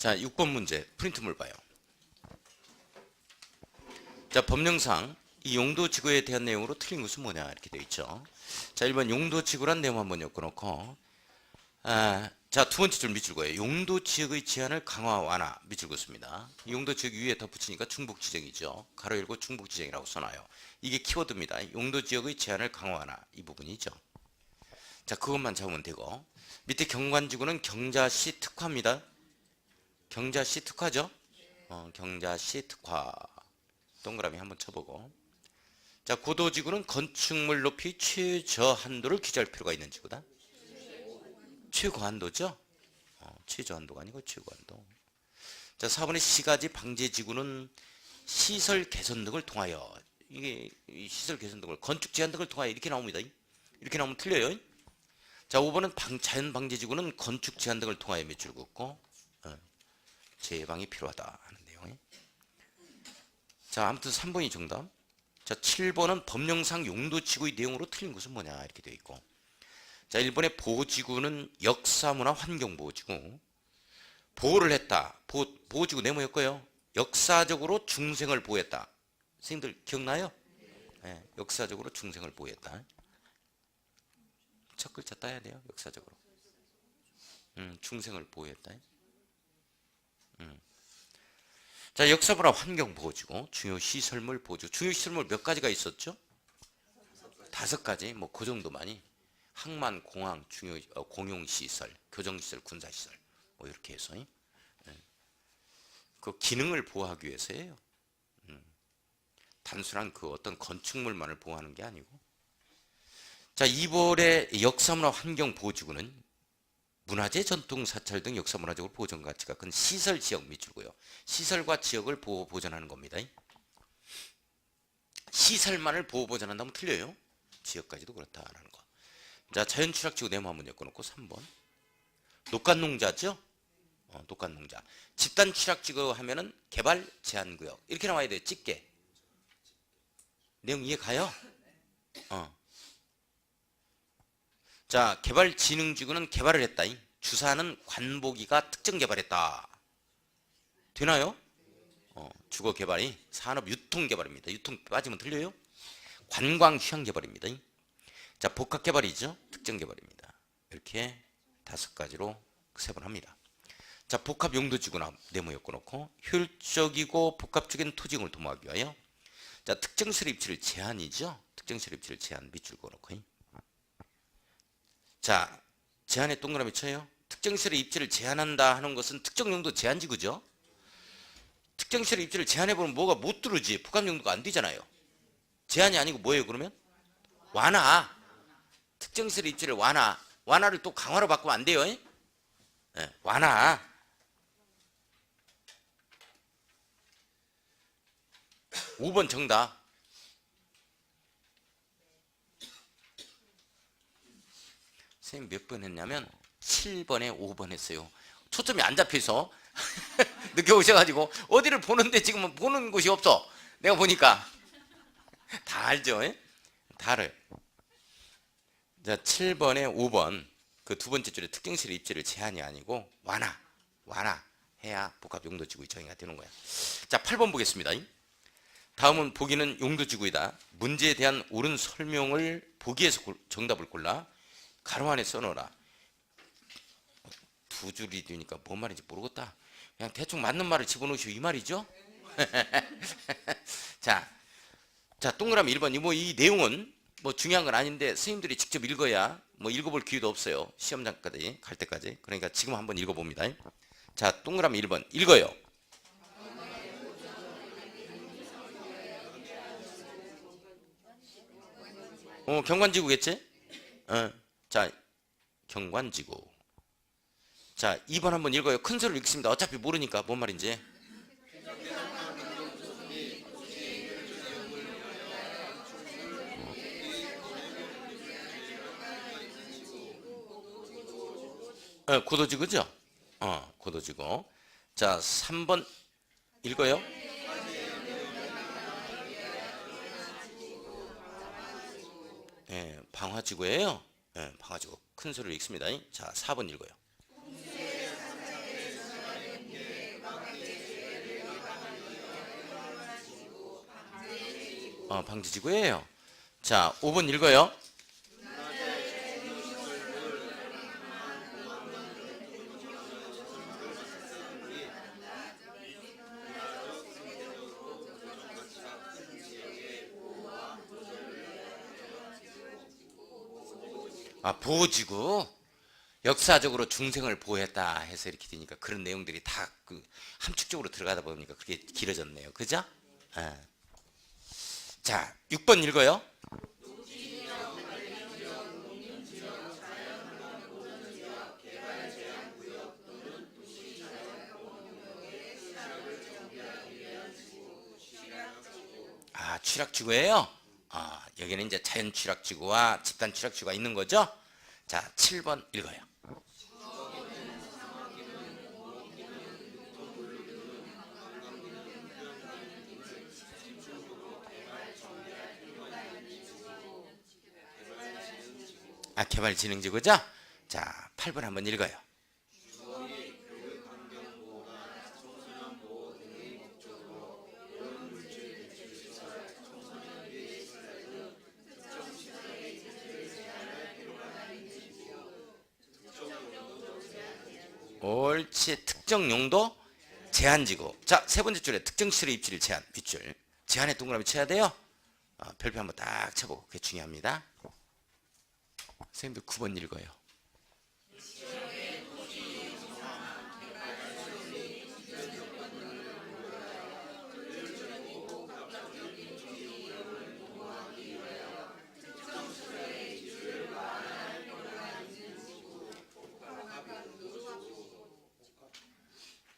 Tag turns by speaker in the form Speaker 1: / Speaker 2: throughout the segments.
Speaker 1: 자, 6번 문제 프린트물 봐요. 자, 법령상 이 용도지구에 대한 내용으로 틀린 것은 뭐냐 이렇게 되어 있죠. 자, 1번 용도지구란 내용 한번 엮어놓고 자, 두 번째 줄 밑줄 그어요. 용도지역의 제한을 강화 완화 밑줄 긋습니다. 용도지역 위에 덧붙이니까 중복지정이죠. 가로 열고 중복지정이라고 써놔요. 이게 키워드입니다. 용도지역의 제한을 강화 완화 이 부분이죠. 자, 그것만 잡으면 되고 밑에 경관지구는 경자시 특화입니다. 경자시 특화죠. 경자시 특화 동그라미 한번 쳐보고, 자, 고도지구는 건축물 높이 최저한도를 규제할 필요가 있는 지구다. 최고한도죠. 최저한도가 아니고 최고한도. 자, 4번의 시가지 방제지구는 시설 개선 등을 통하여, 이게 시설 개선 등을 건축 제한 등을 통하여 이렇게 나옵니다. 이렇게 나오면 틀려요. 자, 5번은 자연 방제지구는 건축 제한 등을 통하여 밑줄 긋고 재방이 필요하다 하는 내용. 자, 아무튼 3번이 정답. 자, 7번은 법령상 용도지구의 내용으로 틀린 것은 뭐냐 이렇게 되어 있고, 자, 1번의 보호지구는 역사문화 환경보호지구. 보호를 했다. 보호지구 네모였고요. 역사적으로 중생을 보호했다. 선생님들 기억나요? 네, 역사적으로 중생을 보호했다. 첫 글자 따야 돼요. 역사적으로. 중생을 보호했다. 자, 역사문화 환경보호지구, 중요시설물 보호지구. 중요시설물 몇 가지가 있었죠? 5가지. 뭐 그 정도만이. 항만, 공항, 중요 공용시설, 교정시설, 군사시설 뭐 이렇게 해서 그 기능을 보호하기 위해서예요. 단순한 그 어떤 건축물만을 보호하는 게 아니고. 자, 2번의 역사문화 환경보호지구는 문화재, 전통, 사찰 등 역사문화적으로 보존 가치가 큰 시설 지역 밑줄고요. 시설과 지역을 보호 보존하는 겁니다. 시설만을 보호 보존한다면 틀려요. 지역까지도 그렇다라는 거. 자, 자연취락지구 네모 한번 엮어놓고 3번. 녹간농자죠? 녹간농자. 집단 취락지구 하면은 개발 제한구역 이렇게 나와야 돼요. 짙게. 내용 이해 가요? 자, 개발진흥지구는 개발을 했다. 주사는 관보기가 특정 개발했다. 되나요? 주거 개발이 산업 유통 개발입니다. 유통 빠지면 틀려요? 관광 휴양 개발입니다. 자, 복합 개발이죠. 특정 개발입니다. 이렇게 5가지로 세분합니다. 자, 복합 용도지구나 네모 엮어놓고, 효율적이고 복합적인 토지용을 도모하기 위하여. 자, 특정시설 입지를 제한이죠. 특정시설 입지를 제한 밑줄 그어놓고. 자, 제한에 동그라미 쳐요. 특정시설의 입지를 제한한다 하는 것은 특정 용도 제한지구죠. 특정시설의 입지를 제한해보면 뭐가 못 들어오지. 복합 용도가 안 되잖아요. 제한이 아니고 뭐예요 그러면? 완화. 특정시설의 입지를 완화. 완화를 또 강화로 바꾸면 안 돼요. 네, 완화. (5번) 정답. 선생님 몇 번 했냐면 7번에 5번 했어요. 초점이 안 잡혀서 늦게 오셔가지고 어디를 보는데 지금 보는 곳이 없어. 내가 보니까 다 알죠? 다 알아요. 자, 7번에 5번 그 두 번째 줄에 특정시설 입지를 제한이 아니고 완화해야 복합 용도지구의 정의가 되는 거야. 자, 8번 보겠습니다. 다음은 보기는 용도지구이다. 문제에 대한 옳은 설명을 보기에서 정답을 골라 가로 안에 써놓으라. 두 줄이 되니까 뭔 말인지 모르겠다. 그냥 대충 맞는 말을 집어넣으시오 이 말이죠. 자, 동그라미 1번. 뭐 이 내용은 뭐 중요한 건 아닌데 선생님들이 직접 읽어야 뭐 읽어볼 기회도 없어요. 시험장까지 갈 때까지. 그러니까 지금 한번 읽어봅니다. 자, 동그라미 1번 읽어요. 경관지구겠지? 자, 경관지구. 자, 2번 한번 읽어요. 큰 소리로 읽습니다. 어차피 모르니까 뭔 말인지. 고도지구죠? 고도지구. 자, 3번 읽어요. 방화지구예요. 방화지구. 큰 소리로 읽습니다. 자, 4번 읽어요. 방제지구예요. 자, 5번 읽어요. 보호지구. 역사적으로 중생을 보호했다 해서 이렇게 되니까 그런 내용들이 다 그 함축적으로 들어가다 보니까 그게 길어졌네요. 그죠? 자, 6번 읽어요. 취락지구예요. 여기는 이제 자연 취락지구와 집단 취락지구가 있는 거죠. 자, 7번 읽어요. 개발진흥지구죠. 자, 8번 한번 읽어요. 옳지. 특정 용도 제한지구. 자, 세 번째 줄에 특정 시설의 입지를 제한, 윗줄. 제한에 동그라미 쳐야 돼요. 별표 한번 딱 쳐보고. 그게 중요합니다. 선생님들 9번 읽어요.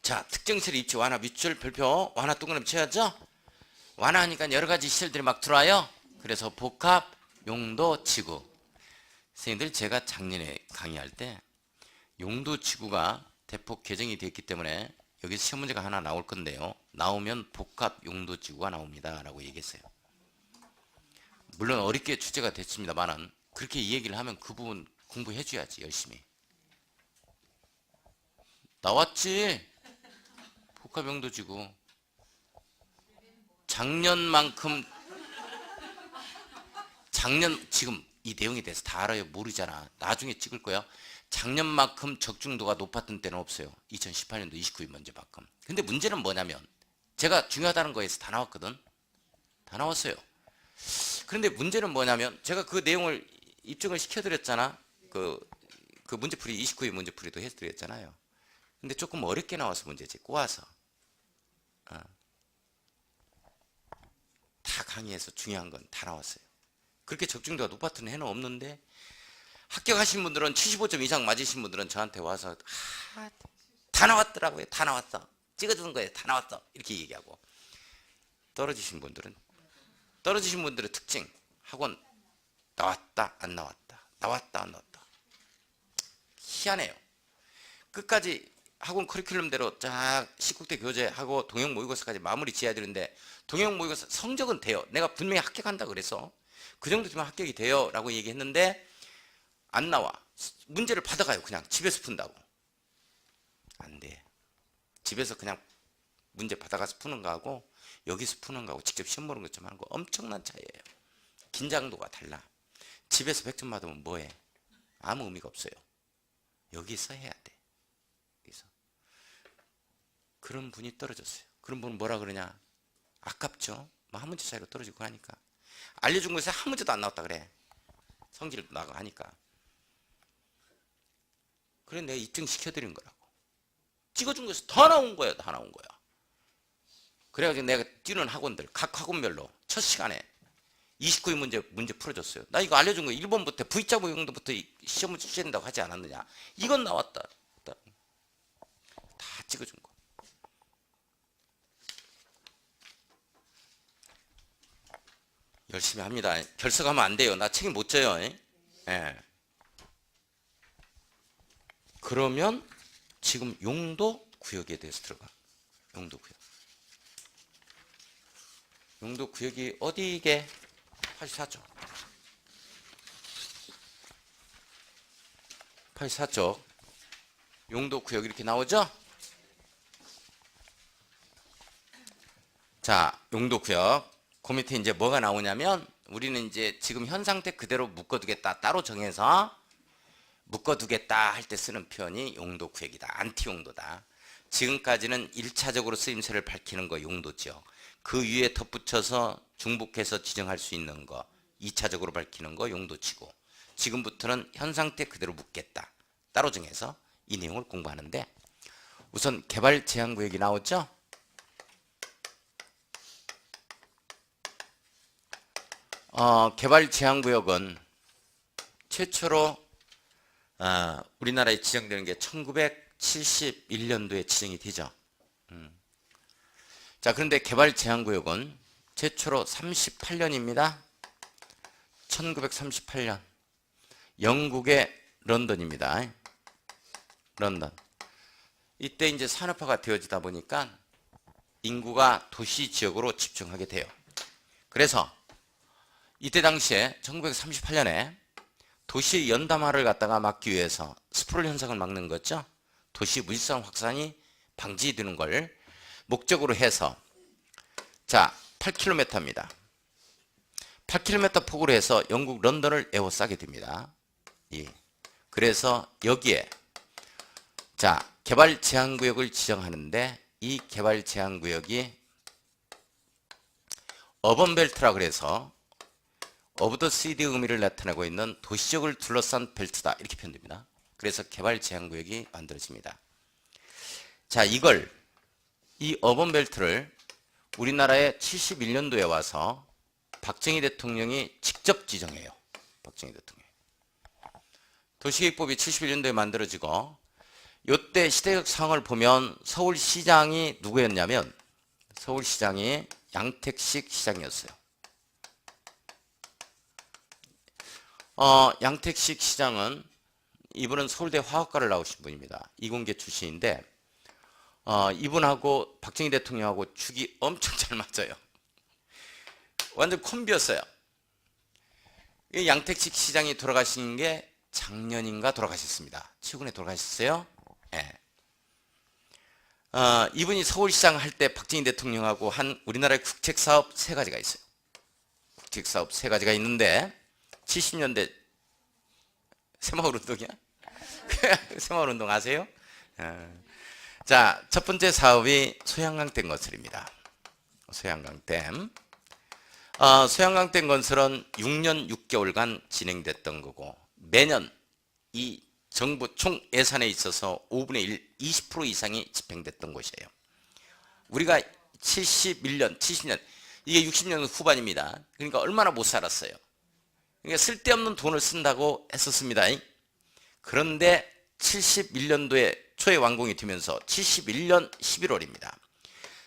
Speaker 1: 자, 특정시설의 입지 완화 밑줄 별표 완화 동그라미 쳐야죠. 완화하니까 여러가지 시설들이 막 들어와요. 그래서 복합 용도 지구. 선생님들, 제가 작년에 강의할 때 용도 지구가 대폭 개정이 됐기 때문에 여기서 시험 문제가 하나 나올 건데요. 나오면 복합 용도 지구가 나옵니다 라고 얘기했어요. 물론 어렵게 주제가 됐습니다만은 그렇게 이 얘기를 하면 그 부분 공부해 줘야지. 열심히 나왔지. 복합용도지구. 작년 지금 이 내용에 대해서 다 알아요? 모르잖아. 나중에 찍을 거야. 작년만큼 적중도가 높았던 때는 없어요. 2018년도 29일 문제만큼. 근데 문제는 뭐냐면 제가 중요하다는 거에서 다 나왔거든. 다 나왔어요. 그런데 문제는 뭐냐면 제가 그 내용을 입증을 시켜드렸잖아. 그 문제풀이 29일 문제풀이도 해드렸잖아요. 근데 조금 어렵게 나와서 문제지. 꼬아서. 다 강의해서 중요한 건 다 나왔어요. 그렇게 적중도가 높았던 해는 없는데 합격하신 분들은 75점 이상 맞으신 분들은 저한테 와서 다 나왔더라고요. 다 나왔어. 찍어주는 거예요. 다 나왔어. 이렇게 얘기하고. 떨어지신 분들은 특징 학원 나왔다 안 나왔다 나왔다 안 나왔다. 희한해요. 끝까지 학원 커리큘럼대로 쫙 19대 교재하고 동영 모의고사까지 마무리 지어야 되는데 동영 모의고사 성적은 돼요. 내가 분명히 합격한다 그래서 그 정도 되면 합격이 돼요 라고 얘기했는데 안 나와. 문제를 받아가요. 그냥 집에서 푼다고. 안 돼. 집에서 그냥 문제 받아가서 푸는 거하고 여기서 푸는 거하고 직접 시험 보는 것좀 하는 거 엄청난 차이예요. 긴장도가 달라. 집에서 100점 받으면 뭐해? 아무 의미가 없어요. 여기서 해야 돼. 여기서. 그런 분이 떨어졌어요. 그런 분은 뭐라 그러냐? 아깝죠? 뭐 한 문제 차이로 떨어지고 하니까. 알려준 거에서 한 문제도 안 나왔다 그래. 성질도 나고 하니까. 그래 내가 입증시켜드린 거라고. 찍어준 거에서 더 나온 거야. 다 나온 거야. 그래가지고 내가 뛰는 학원들 각 학원별로 첫 시간에 29일 문제 풀어줬어요. 나 이거 알려준 거 1번부터 V자 모형도부터 시험을 치셔야 된다고 하지 않았느냐. 이건 나왔다. 다 찍어준 거. 열심히 합니다. 결석하면 안 돼요. 나 책임 못 져요. 예. 그러면 지금 용도 구역에 대해서 들어가. 용도 구역. 용도 구역이 어디게? 84쪽. 84쪽. 용도 구역 이렇게 나오죠? 자, 용도 구역. 그 밑에 이제 뭐가 나오냐면 우리는 이제 지금 현 상태 그대로 묶어두겠다 따로 정해서 묶어두겠다 할 때 쓰는 표현이 용도 구획이다. 안티 용도다. 지금까지는 1차적으로 쓰임새를 밝히는 거 용도죠. 그 위에 덧붙여서 중복해서 지정할 수 있는 거 2차적으로 밝히는 거 용도치고, 지금부터는 현 상태 그대로 묶겠다 따로 정해서 이 내용을 공부하는데, 우선 개발 제한 구역이 나오죠. 개발 제한 구역은 최초로 우리나라에 지정되는 게 1971년도에 지정이 되죠. 자, 그런데 개발 제한 구역은 최초로 38년입니다. 1938년 영국의 런던입니다. 런던. 이때 이제 산업화가 되어지다 보니까 인구가 도시 지역으로 집중하게 돼요. 그래서 이때 당시에 1938년에 도시 연담화를 갖다가 막기 위해서 스프롤 현상을 막는 거죠. 도시 무질서한 확산이 방지되는 걸 목적으로 해서, 자, 8km입니다. 8km 폭으로 해서 영국 런던을 에워싸게 됩니다. 그래서 여기에 자, 개발 제한 구역을 지정하는데, 이 개발 제한 구역이 어번 벨트라 그래서 오브 더 시드 의미를 나타내고 있는 도시적을 둘러싼 벨트다 이렇게 표현됩니다. 그래서 개발 제한 구역이 만들어집니다. 자, 이 어번 벨트를 우리나라에 71년도에 와서 박정희 대통령이 직접 지정해요. 박정희 대통령. 도시계획법이 71년도에 만들어지고, 이때 시대적 상황을 보면 서울시장이 누구였냐면 서울시장이 양택식 시장이었어요. 양택식 시장은 이분은 서울대 화학과를 나오신 분입니다. 이공계 출신인데 이분하고 박정희 대통령하고 축이 엄청 잘 맞아요. 완전 콤비였어요. 양택식 시장이 돌아가신 게 작년인가 돌아가셨습니다. 최근에 돌아가셨어요. 네. 이분이 서울시장 할 때 박정희 대통령하고 한 우리나라의 국책사업 3가지가 있어요. 국책사업 3가지가 있는데 70년대 새마을운동이야? 새마을운동 아세요? 자, 첫 번째 사업이 소양강댐 건설입니다. 소양강댐. 소양강댐 건설은 6년 6개월간 진행됐던 거고, 매년 이 정부 총 예산에 있어서 5분의 1, 20% 이상이 집행됐던 곳이에요. 우리가 71년, 70년, 이게 60년 후반입니다. 그러니까 얼마나 못 살았어요. 그러니까 쓸데없는 돈을 쓴다고 했었습니다. 그런데 71년도에 초에 완공이 되면서 71년 11월입니다.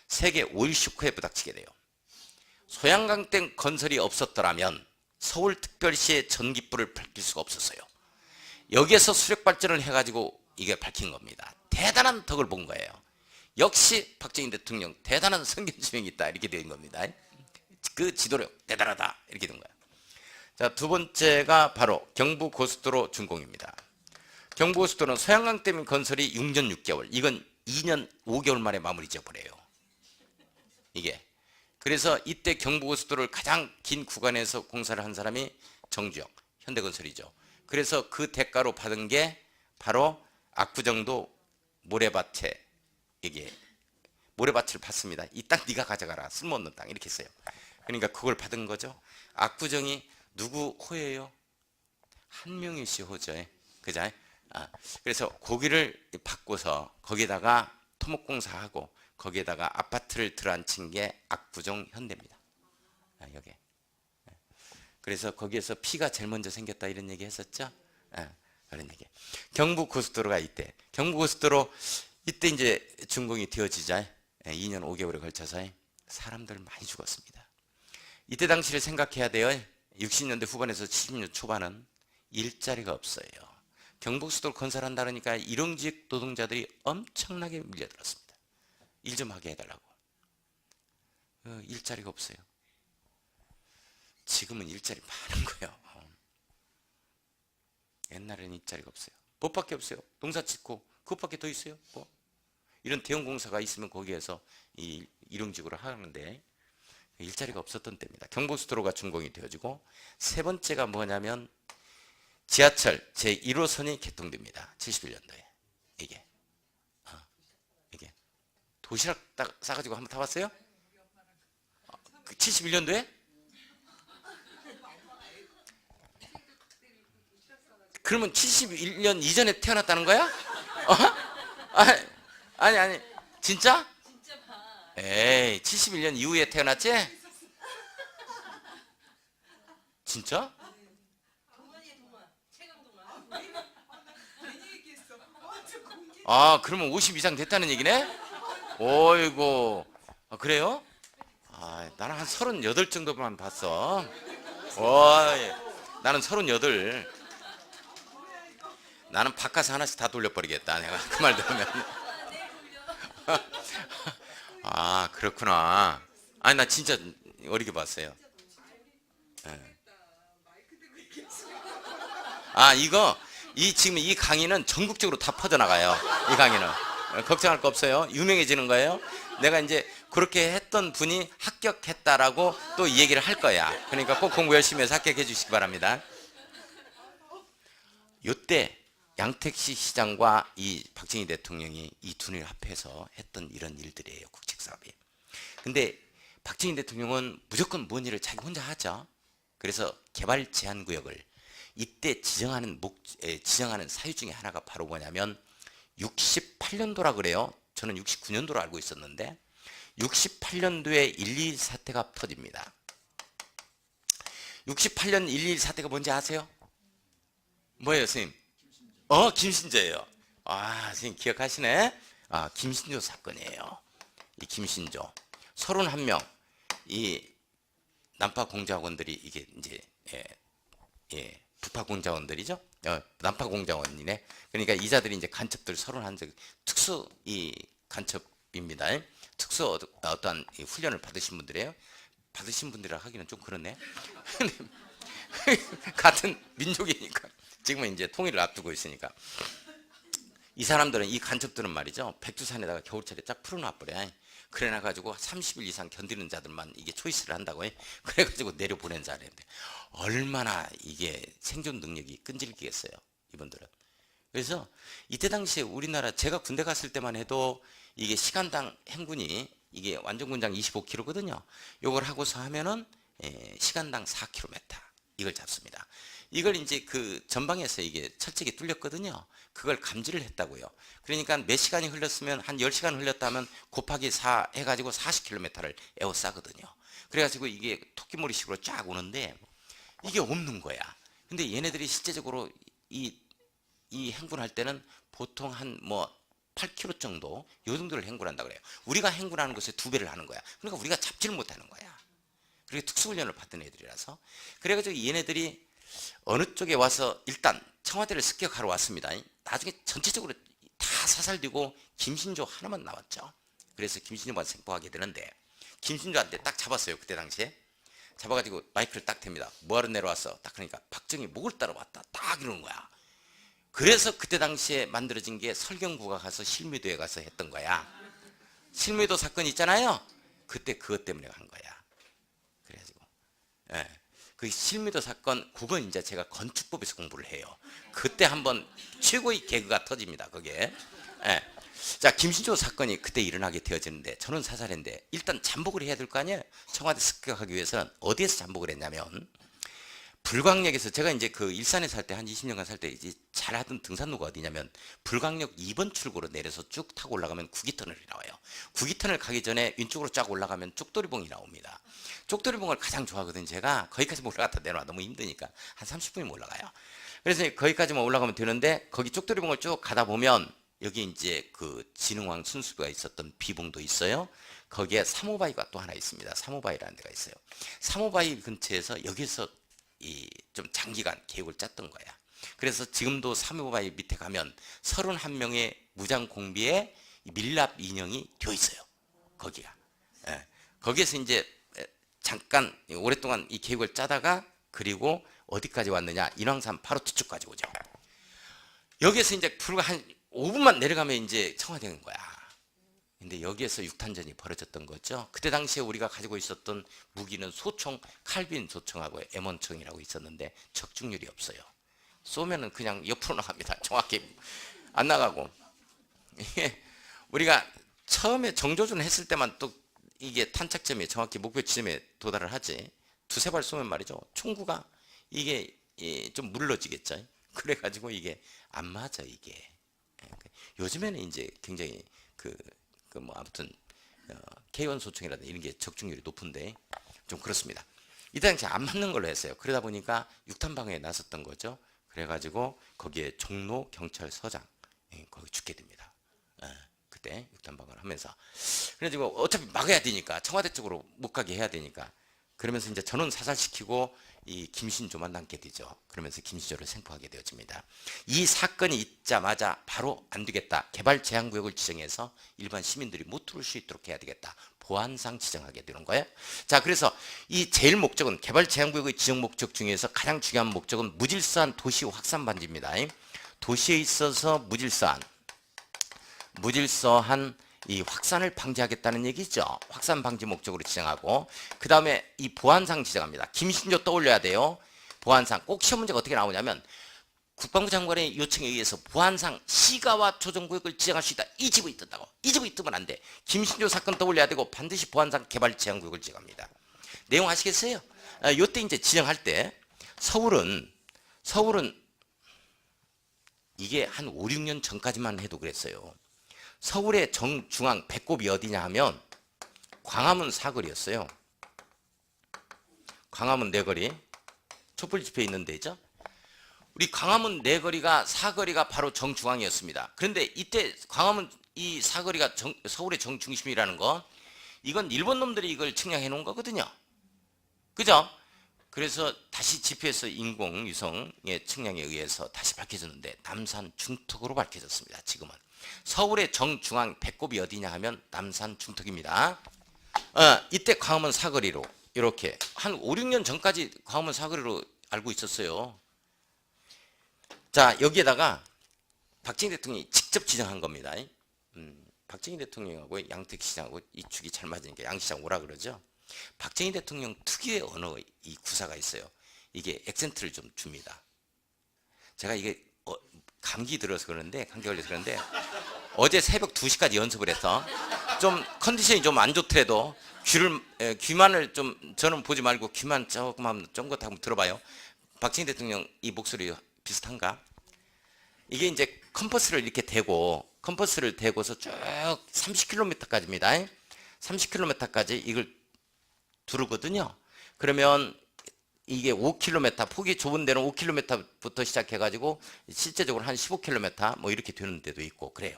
Speaker 1: 세계 오일 쇼크에 부닥치게 돼요. 소양강댐 건설이 없었더라면 서울특별시의 전기불을 밝힐 수가 없었어요. 여기에서 수력 발전을 해가지고 이게 밝힌 겁니다. 대단한 덕을 본 거예요. 역시 박정희 대통령 대단한 선견지명이 있다 이렇게 된 겁니다. 그 지도력 대단하다 이렇게 된 거예요. 자, 두 번째가 바로 경부고속도로 준공입니다. 경부고속도로는 소양강댐 건설이 6년 6개월, 이건 2년 5개월 만에 마무리 지어버려요. 이게. 그래서 이때 경부고속도로를 가장 긴 구간에서 공사를 한 사람이 정주영, 현대건설이죠. 그래서 그 대가로 받은 게 바로 압구정도 모래밭에, 이게 모래밭을 받습니다. 이 땅 네가 가져가라, 쓸모없는 땅 이렇게 했어요. 그러니까 그걸 받은 거죠. 압구정이 누구 호예요? 한명희 씨 호죠. 그죠? 그래서 거기를 바꿔서 거기다가 토목공사하고 거기에다가 아파트를 들어앉힌 게 압구정 현대입니다. 여기. 그래서 거기에서 피가 제일 먼저 생겼다 이런 얘기 했었죠. 그런 얘기. 경부고속도로가 이때, 경부고속도로 이때 이제 준공이 되어지자 2년 5개월에 걸쳐서 사람들 많이 죽었습니다. 이때 당시를 생각해야 돼요. 60년대 후반에서 70년대 초반은 일자리가 없어요. 경부고속도로 건설한다 그러니까 일용직 노동자들이 엄청나게 밀려들었습니다. 일 좀 하게 해달라고. 일자리가 없어요. 지금은 일자리 많은 거예요. 옛날에는 일자리가 없어요. 법밖에 없어요. 농사 짓고 그것밖에 더 있어요. 뭐. 이런 대형 공사가 있으면 거기에서 일용직으로 하는데, 일자리가 없었던 때입니다. 경부고속도로가 준공이 되어지고, 세 번째가 뭐냐면 지하철 제1호선이 개통됩니다. 71년도에. 이게 도시락 싸가지고 한번 타봤어요? 71년도에? 그러면 71년 이전에 태어났다는 거야? 아니 진짜? 에이, 71년 이후에 태어났지? 진짜? 아, 그러면 50 이상 됐다는 얘기네? 어이고, 그래요? 나는 한 38 정도만 봤어. 나는 38. 나는 바꿔서 하나씩 다 돌려버리겠다, 내가 그 말 들으면. 그렇구나. 아니, 나 진짜 어리게 봤어요. 지금 이 강의는 전국적으로 다 퍼져나가요. 이 강의는. 걱정할 거 없어요. 유명해지는 거예요. 내가 이제 그렇게 했던 분이 합격했다라고 또 얘기를 할 거야. 그러니까 꼭 공부 열심히 해서 합격해 주시기 바랍니다. 요때 양택시 시장과 이 박정희 대통령이 이 둘을 합해서 했던 이런 일들이에요. 국책사업이. 근데 박정희 대통령은 무조건 뭔 일을 자기 혼자 하죠. 그래서 개발 제한구역을 이때 지정하는 사유 중에 하나가 바로 뭐냐면 68년도라 그래요. 저는 69년도로 알고 있었는데 68년도에 1.2 사태가 터집니다. 68년 1.2 사태가 뭔지 아세요? 뭐예요, 선생님? 김신조예요. 선생님 기억하시네? 김신조 사건이에요. 이 김신조 31명 이 난파 공작원들이 이게 이제 부파 공작원들이죠. 난파 공작원이네. 그러니까 이자들이 이제 간첩들 31명 특수 이 간첩입니다. 특수 어떠한 훈련을 받으신 분들이에요. 받으신 분들이라 하기는 좀 그렇네. 같은 민족이니까 지금은 이제 통일을 앞두고 있으니까 이 사람들은 이 간첩들은 말이죠. 백두산에다가 겨울철에 쫙 풀어놔버려. 그래놔가지고 30일 이상 견디는 자들만 이게 초이스를 한다고 해. 그래가지고 내려보낸 자리인데 얼마나 이게 생존 능력이 끈질기겠어요, 이분들은. 그래서 이때 당시에 우리나라 제가 군대 갔을 때만 해도 이게 시간당 행군이 이게 완전군장 25km거든요. 요걸 하고서 하면은 시간당 4km 이걸 잡습니다. 이걸 이제 그 전방에서 이게 철책이 뚫렸거든요. 그걸 감지를 했다고요. 그러니까 몇 시간이 흘렀으면 한 10시간 흘렀다면 곱하기 4 해가지고 40km를 에워싸거든요. 그래가지고 이게 토끼머리식으로 쫙 오는데 이게 없는 거야. 근데 얘네들이 실제적으로 이 행군할 때는 보통 한 8km 정도 요 정도를 행군한다 그래요. 우리가 행군하는 것의 2배를 하는 거야. 그러니까 우리가 잡지를 못하는 거야. 그리고 특수훈련을 받던 애들이라서. 그래가지고 얘네들이 어느 쪽에 와서 일단 청와대를 습격하러 왔습니다. 나중에 전체적으로 다 사살되고 김신조 하나만 나왔죠. 그래서 김신조만 생포하게 되는데 김신조한테 딱 잡았어요. 그때 당시에 잡아가지고 마이크를 딱 댑니다. 뭐하러 내려왔어? 딱 그러니까 박정희 목을 따러 왔다. 딱 이러는 거야. 그래서 그때 당시에 만들어진 게 설경구가 가서 실미도에 가서 했던 거야. 실미도 사건 있잖아요. 그때 그것 때문에 간 거야. 그래가지고 그 실미도 사건 그건 이제 제가 건축법에서 공부를 해요. 그때 한번 최고의 개그가 터집니다. 그게. 자, 김신조 사건이 그때 일어나게 되어지는데 저는 사살인데 일단 잠복을 해야 될 거 아니에요. 청와대 습격하기 위해서는 어디에서 잠복을 했냐면 불광역에서 제가 이제 그 일산에 살 때 한 20년간 살 때 이제 잘 하던 등산로가 어디냐면 불광역 2번 출구로 내려서 쭉 타고 올라가면 구기터널이 나와요. 구기터널 가기 전에 왼쪽으로 쫙 올라가면 쪽돌이봉이 나옵니다. 쪽돌이봉을 가장 좋아하거든요. 제가 거기까지 올라갔다 내려와 너무 힘드니까 한 30분이면 올라가요. 그래서 거기까지만 올라가면 되는데 거기 쪽돌이봉을 쭉 가다 보면 여기 이제 그 진흥왕 순수가 있었던 비봉도 있어요. 거기에 사모바위가 또 하나 있습니다. 사모바위라는 데가 있어요. 사모바위 근처에서 여기서 좀 장기간 계획을 짰던 거야. 그래서 지금도 사모바위 밑에 가면 31명의 무장 공비에 밀랍 인형이 되어 있어요. 거기가. 거기에서 이제 잠깐 오랫동안 이 계획을 짜다가 그리고 어디까지 왔느냐? 인왕산 바로 뒤쪽까지 오죠. 여기에서 이제 불과 한 5분만 내려가면 이제 청와대인 거야. 근데 여기에서 육탄전이 벌어졌던 거죠. 그때 당시에 우리가 가지고 있었던 무기는 소총, 칼빈 소총하고 M1총이라고 있었는데 적중률이 없어요. 쏘면은 그냥 옆으로 나갑니다. 정확히 안 나가고. 이게 우리가 처음에 정조준 했을 때만 또 이게 탄착점이 정확히 목표 지점에 도달을 하지. 두세 발 쏘면 말이죠. 총구가 이게 좀 물러지겠죠. 그래가지고 이게 안 맞아 이게. 요즘에는 이제 굉장히 뭐 아무튼 K1 소총이라든지 이런 게 적중률이 높은데 좀 그렇습니다. 이때 당시 안 맞는 걸로 했어요. 그러다 보니까 육탄 방어에 나섰던 거죠. 그래가지고 거기에 종로 경찰서장 거기 죽게 됩니다. 그때 육탄 방어를 하면서 그래가지고 어차피 막아야 되니까 청와대 쪽으로 못 가게 해야 되니까 그러면서 이제 전원 사살시키고 이 김신조만 남게 되죠. 그러면서 김신조를 생포하게 되어집니다. 이 사건이 있자마자 바로 안 되겠다. 개발 제한 구역을 지정해서 일반 시민들이 못 들어올 수 있도록 해야 되겠다. 보안상 지정하게 되는 거예요. 자, 그래서 이 제일 목적은 개발 제한 구역의 지정 목적 중에서 가장 중요한 목적은 무질서한 도시 확산 방지입니다. 도시에 있어서 무질서한 이 확산을 방지하겠다는 얘기죠. 확산 방지 목적으로 지정하고 그 다음에 이 보안상 지정합니다. 김신조 떠올려야 돼요. 보안상 꼭 시험 문제가 어떻게 나오냐면 국방부 장관의 요청에 의해서 보안상 시가와 조정구역을 지정할 수 있다. 이 집이 뜬다고. 이 집이 뜨면 안 돼. 김신조 사건 떠올려야 되고 반드시 보안상 개발 제한구역을 지정합니다. 내용 아시겠어요? 요때 이제 지정할 때 서울은 이게 한 5, 6년 전까지만 해도 그랬어요. 서울의 정중앙 배꼽이 어디냐 하면 광화문 사거리였어요. 광화문 내거리 촛불 집회 있는 데죠. 우리 광화문 내거리가 사거리가 바로 정중앙이었습니다. 그런데 이때 광화문 이 사거리가 서울의 정중심이라는 거 이건 일본 놈들이 이걸 측량해 놓은 거거든요. 그죠? 그래서 다시 GPS 인공 위성의 측량에 의해서 다시 밝혀졌는데 남산 중턱으로 밝혀졌습니다. 지금은 서울의 정중앙 배꼽이 어디냐 하면 남산 중턱입니다. 이때 광화문 사거리로 이렇게 한 5, 6년 전까지 광화문 사거리로 알고 있었어요. 자, 여기에다가 박정희 대통령이 직접 지정한 겁니다. 박정희 대통령하고 양택 시장하고 이 축이 잘 맞으니까 양시장 오라 그러죠. 박정희 대통령 특유의 언어 이 구사가 있어요. 이게 액센트를 좀 줍니다. 제가 이게 감기 걸려서 그러는데 어제 새벽 2시까지 연습을 해서 좀 컨디션이 좀 안 좋더라도 귀만을 좀 저는 보지 말고 귀만 조금 한번 쫑긋 한번 들어봐요. 박정희 대통령 이 목소리 비슷한가? 이게 이제 컴퍼스를 이렇게 컴퍼스를 대고서 쭉 30km까지입니다. 30km까지 이걸 두르거든요. 그러면 이게 5km, 폭이 좁은 데는 5km부터 시작해가지고 실제적으로 한 15km 뭐 이렇게 되는 데도 있고 그래요.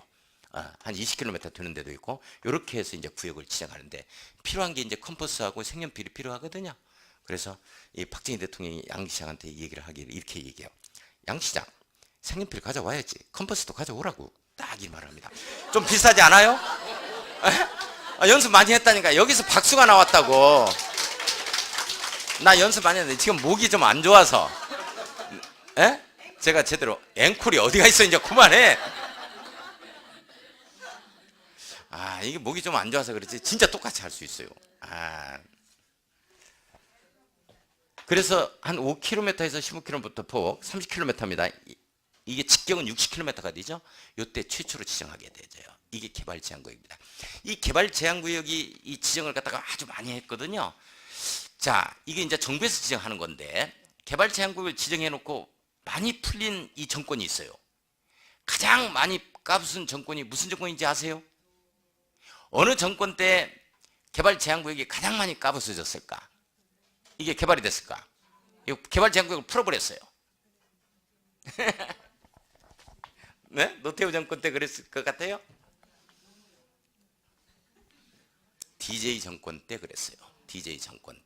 Speaker 1: 한 20km 되는 데도 있고 이렇게 해서 이제 구역을 지정하는데 필요한 게 이제 컴퍼스하고 색연필이 필요하거든요. 그래서 이 박정희 대통령이 양 시장한테 얘기를 하기를 이렇게 얘기해요. 양 시장, 색연필 가져와야지. 컴퍼스도 가져오라고 딱 이 말합니다. 좀 비슷하지 않아요? 연습 많이 했다니까. 여기서 박수가 나왔다고. 나 연습 많이 했는데 지금 목이 좀 안 좋아서. 제가 제대로 앵콜이 어디가 있어. 이제 그만해. 이게 목이 좀 안 좋아서 그렇지 진짜 똑같이 할 수 있어요. 그래서 한 5km에서 15km 폭 30km입니다. 이게 직경은 60km가 되죠. 이때 최초로 지정하게 되죠. 이게 개발 제한구역입니다. 이 개발 제한구역이 이 지정을 갖다가 아주 많이 했거든요. 자, 이게 이제 정부에서 지정하는 건데 개발 제한구역을 지정해 놓고 많이 풀린 이 정권이 있어요. 가장 많이 까부순 정권이 무슨 정권인지 아세요? 어느 정권 때 개발 제한구역이 가장 많이 까부서졌을까? 이게 개발이 됐을까? 이 개발 제한구역을 풀어버렸어요. 네? 노태우 정권 때 그랬을 것 같아요? DJ 정권 때 그랬어요. DJ 정권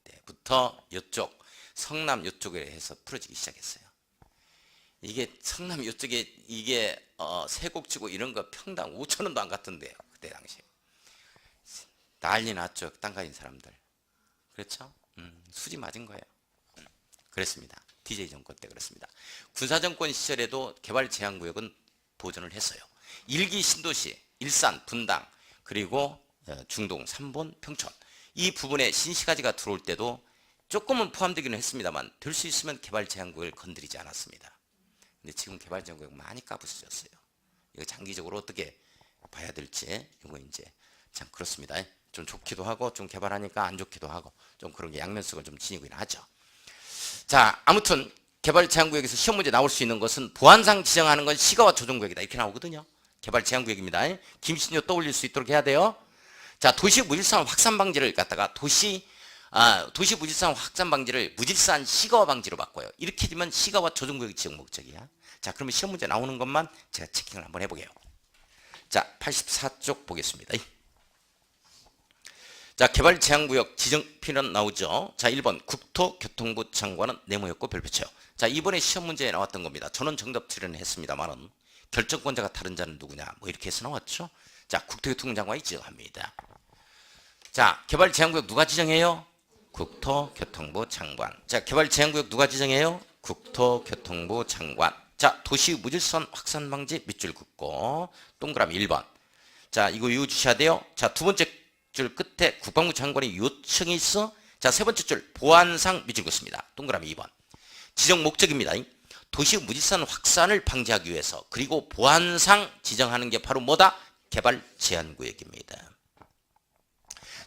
Speaker 1: 때부터 이쪽 성남 이쪽에 해서 풀어지기 시작했어요. 이게 성남 이쪽에 이게 세곡치고 이런 거 평당 5,000원도 안 갔던데요. 그때 당시에 난리 났죠. 땅 가진 사람들. 그렇죠? 수지 맞은 거예요. 그랬습니다. DJ 정권 때 그렇습니다. 군사정권 시절에도 개발 제한구역은 보존을 했어요. 1기 신도시 일산, 분당, 그리고 중동, 삼본, 평촌 이 부분에 신시가지가 들어올 때도 조금은 포함되기는 했습니다만 될 수 있으면 개발제한구역을 건드리지 않았습니다. 근데 지금 개발제한구역 많이 까부서졌어요. 이거 장기적으로 어떻게 봐야 될지 이거 이제 참 그렇습니다. 좀 좋기도 하고 좀 개발하니까 안 좋기도 하고 좀 그런 게 양면성을 좀 지니긴 하죠. 자, 아무튼 개발제한구역에서 시험 문제 나올 수 있는 것은 보안상 지정하는 건 시가와 조정구역이다 이렇게 나오거든요. 개발제한구역입니다. 김신조 떠올릴 수 있도록 해야 돼요. 자, 도시 무질서한 확산 방지를 갖다가 도시 무질서한 확산 방지를 무질서한 시가화 방지로 바꿔요. 이렇게 되면 시가와 조정구역이 지정 목적이야. 자, 그러면 시험 문제 나오는 것만 제가 체킹을 한번 해보게요. 자, 84쪽 보겠습니다. 자, 개발제한구역 지정필은 나오죠. 자, 1번 국토교통부 장관은 네모였고 별표쳐요. 자, 이번에 시험 문제에 나왔던 겁니다. 저는 정답 출연을 했습니다만은 결정권자가 다른 자는 누구냐 뭐 이렇게 해서 나왔죠. 자, 국토교통부 장관이 지정합니다. 자, 개발제한구역 누가 지정해요? 국토교통부 장관. 자, 개발제한구역 누가 지정해요? 국토교통부 장관. 자, 도시 무질서한 확산 방지 밑줄 긋고 동그라미 1번. 자, 이거 외워주셔야 돼요. 자, 두 번째 줄 끝에 국방부 장관의 요청이 있어. 자, 세 번째 줄 보안상 밑줄 긋습니다. 동그라미 2번. 지정 목적입니다. 도시 무질서한 확산을 방지하기 위해서 그리고 보안상 지정하는 게 바로 뭐다? 개발 제한구역입니다.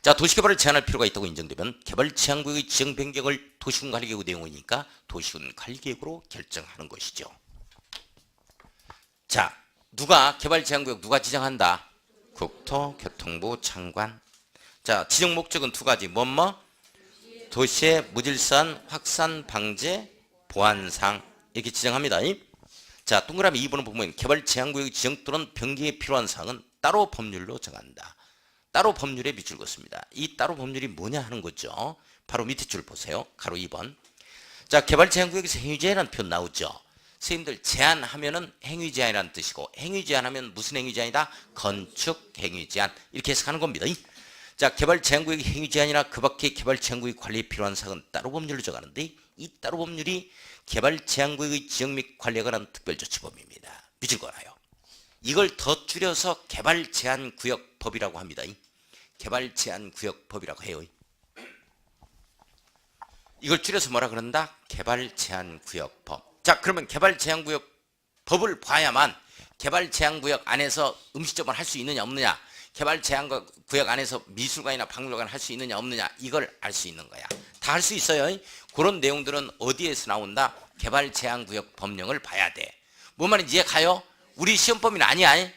Speaker 1: 자, 도시개발을 제한할 필요가 있다고 인정되면 개발 제한구역의 지정 변경을 도시군 관리계획 내용이니까 도시군 관리계획으로 결정하는 것이죠. 자, 누가 개발 제한구역 누가 지정한다? 국토교통부 장관. 자, 지정 목적은 두 가지. 뭐뭐? 도시의 무질서한 확산 방지 보안상 이렇게 지정합니다. 자, 동그라미 2번을 보면 개발 제한구역 지정 또는 변경에 필요한 사항은 따로 법률로 정한다. 따로 법률에 밑줄 긋습니다. 이 따로 법률이 뭐냐 하는 거죠. 바로 밑에 줄 보세요. 가로 2번. 자, 개발 제한구역에서 행위제한이라는 표현 나오죠. 선생님들 제한하면은 행위제한이라는 뜻이고 행위제한하면 무슨 행위제한이다? 건축 행위제한 이렇게 해석하는 겁니다. 자, 개발 제한구역의 행위제한이나 그 밖의 개발 제한구역 관리에 필요한 사항은 따로 법률로 정하는데 이 따로 법률이 개발 제한구역의 지정 및 관리에 관한 특별조치법입니다. 밑줄 그어놔요. 이걸 더 줄여서 개발 제한구역법이라고 합니다. 개발 제한구역법이라고 해요. 이걸 줄여서 뭐라 그런다? 개발 제한구역법. 자, 그러면 개발 제한구역 법을 봐야만 개발 제한구역 안에서 음식점을 할 수 있느냐 없느냐, 개발 제한구역 안에서 미술관이나 박물관 할 수 있느냐 없느냐 이걸 알 수 있는 거야. 다 할 수 있어요. 그런 내용들은 어디에서 나온다? 개발 제한구역 법령을 봐야 돼. 뭔 말인지 이해 가요? 우리 시험 범위는 아니야.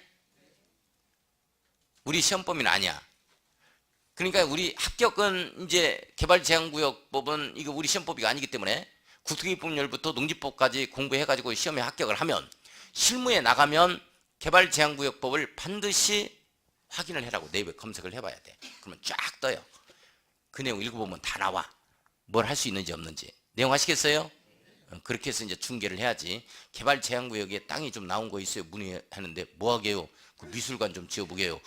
Speaker 1: 우리 시험 범위는 아니야. 그러니까 우리 합격은 이제 개발 제한구역법은 이거 우리 시험법이 아니기 때문에 국토기법률부터 농지법까지 공부해가지고 시험에 합격을 하면 실무에 나가면 개발 제한구역법을 반드시 확인을 해라고 네이버에 검색을 해봐야 돼. 그러면 쫙 떠요. 그 내용 읽어보면 다 나와. 뭘 할 수 있는지 없는지. 내용 아시겠어요? 그렇게 해서 이제 중계를 해야지. 개발 제한구역에 땅이 좀 나온 거 있어요. 문의하는데 뭐 하게요? 그 미술관 좀 지어보게요.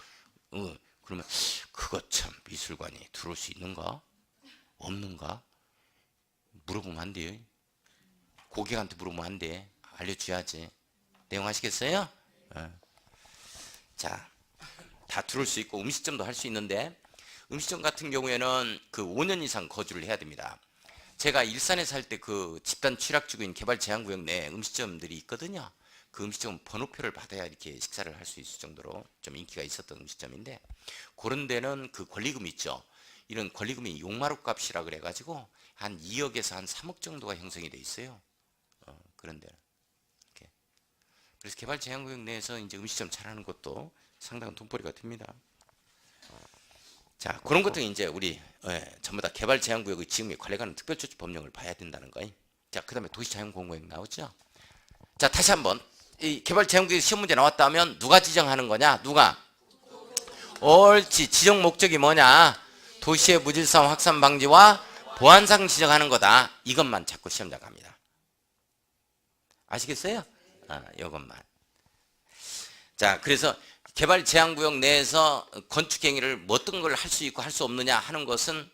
Speaker 1: 그러면 그거 참 미술관이 들어올 수 있는가? 없는가? 물어보면 안 돼요. 고객한테 물어보면 안 돼. 알려줘야지. 내용 아시겠어요? 자, 다 들어올 수 있고 음식점도 할 수 있는데 음식점 같은 경우에는 그 5년 이상 거주를 해야 됩니다. 제가 일산에 살 때 그 집단 취락지구인 개발 제한구역 내에 음식점들이 있거든요. 그 음식점 번호표를 받아야 이렇게 식사를 할 수 있을 정도로 좀 인기가 있었던 음식점인데 그런 데는 그 권리금 있죠. 이런 권리금이 용마루 값이라 그래가지고 한 2억에서 한 3억 정도가 형성이 돼 있어요. 그런 데는. 이렇게. 그래서 개발 제한구역 내에서 이제 음식점 잘하는 것도 상당한 돈벌이가 됩니다. 자, 그런 것들 이제 우리 전부 다 개발 제한구역의 지정 및 관리에 관한 특별조치 법령을 봐야 된다는 거예요. 자, 그다음에 도시자연공원구역 나오죠. 자, 다시 한번 이 개발 제한구역 시험 문제 나왔다면 누가 지정하는 거냐? 누가? 옳지. 지정 목적이 뭐냐? 도시의 무질서한 확산 방지와 보안상 지정하는 거다. 이것만 자꾸 시험장 갑니다. 아시겠어요? 이것만. 자, 그래서 개발 제한구역 내에서 건축 행위를 뭐 어떤 걸 할 수 있고 할 수 없느냐 하는 것은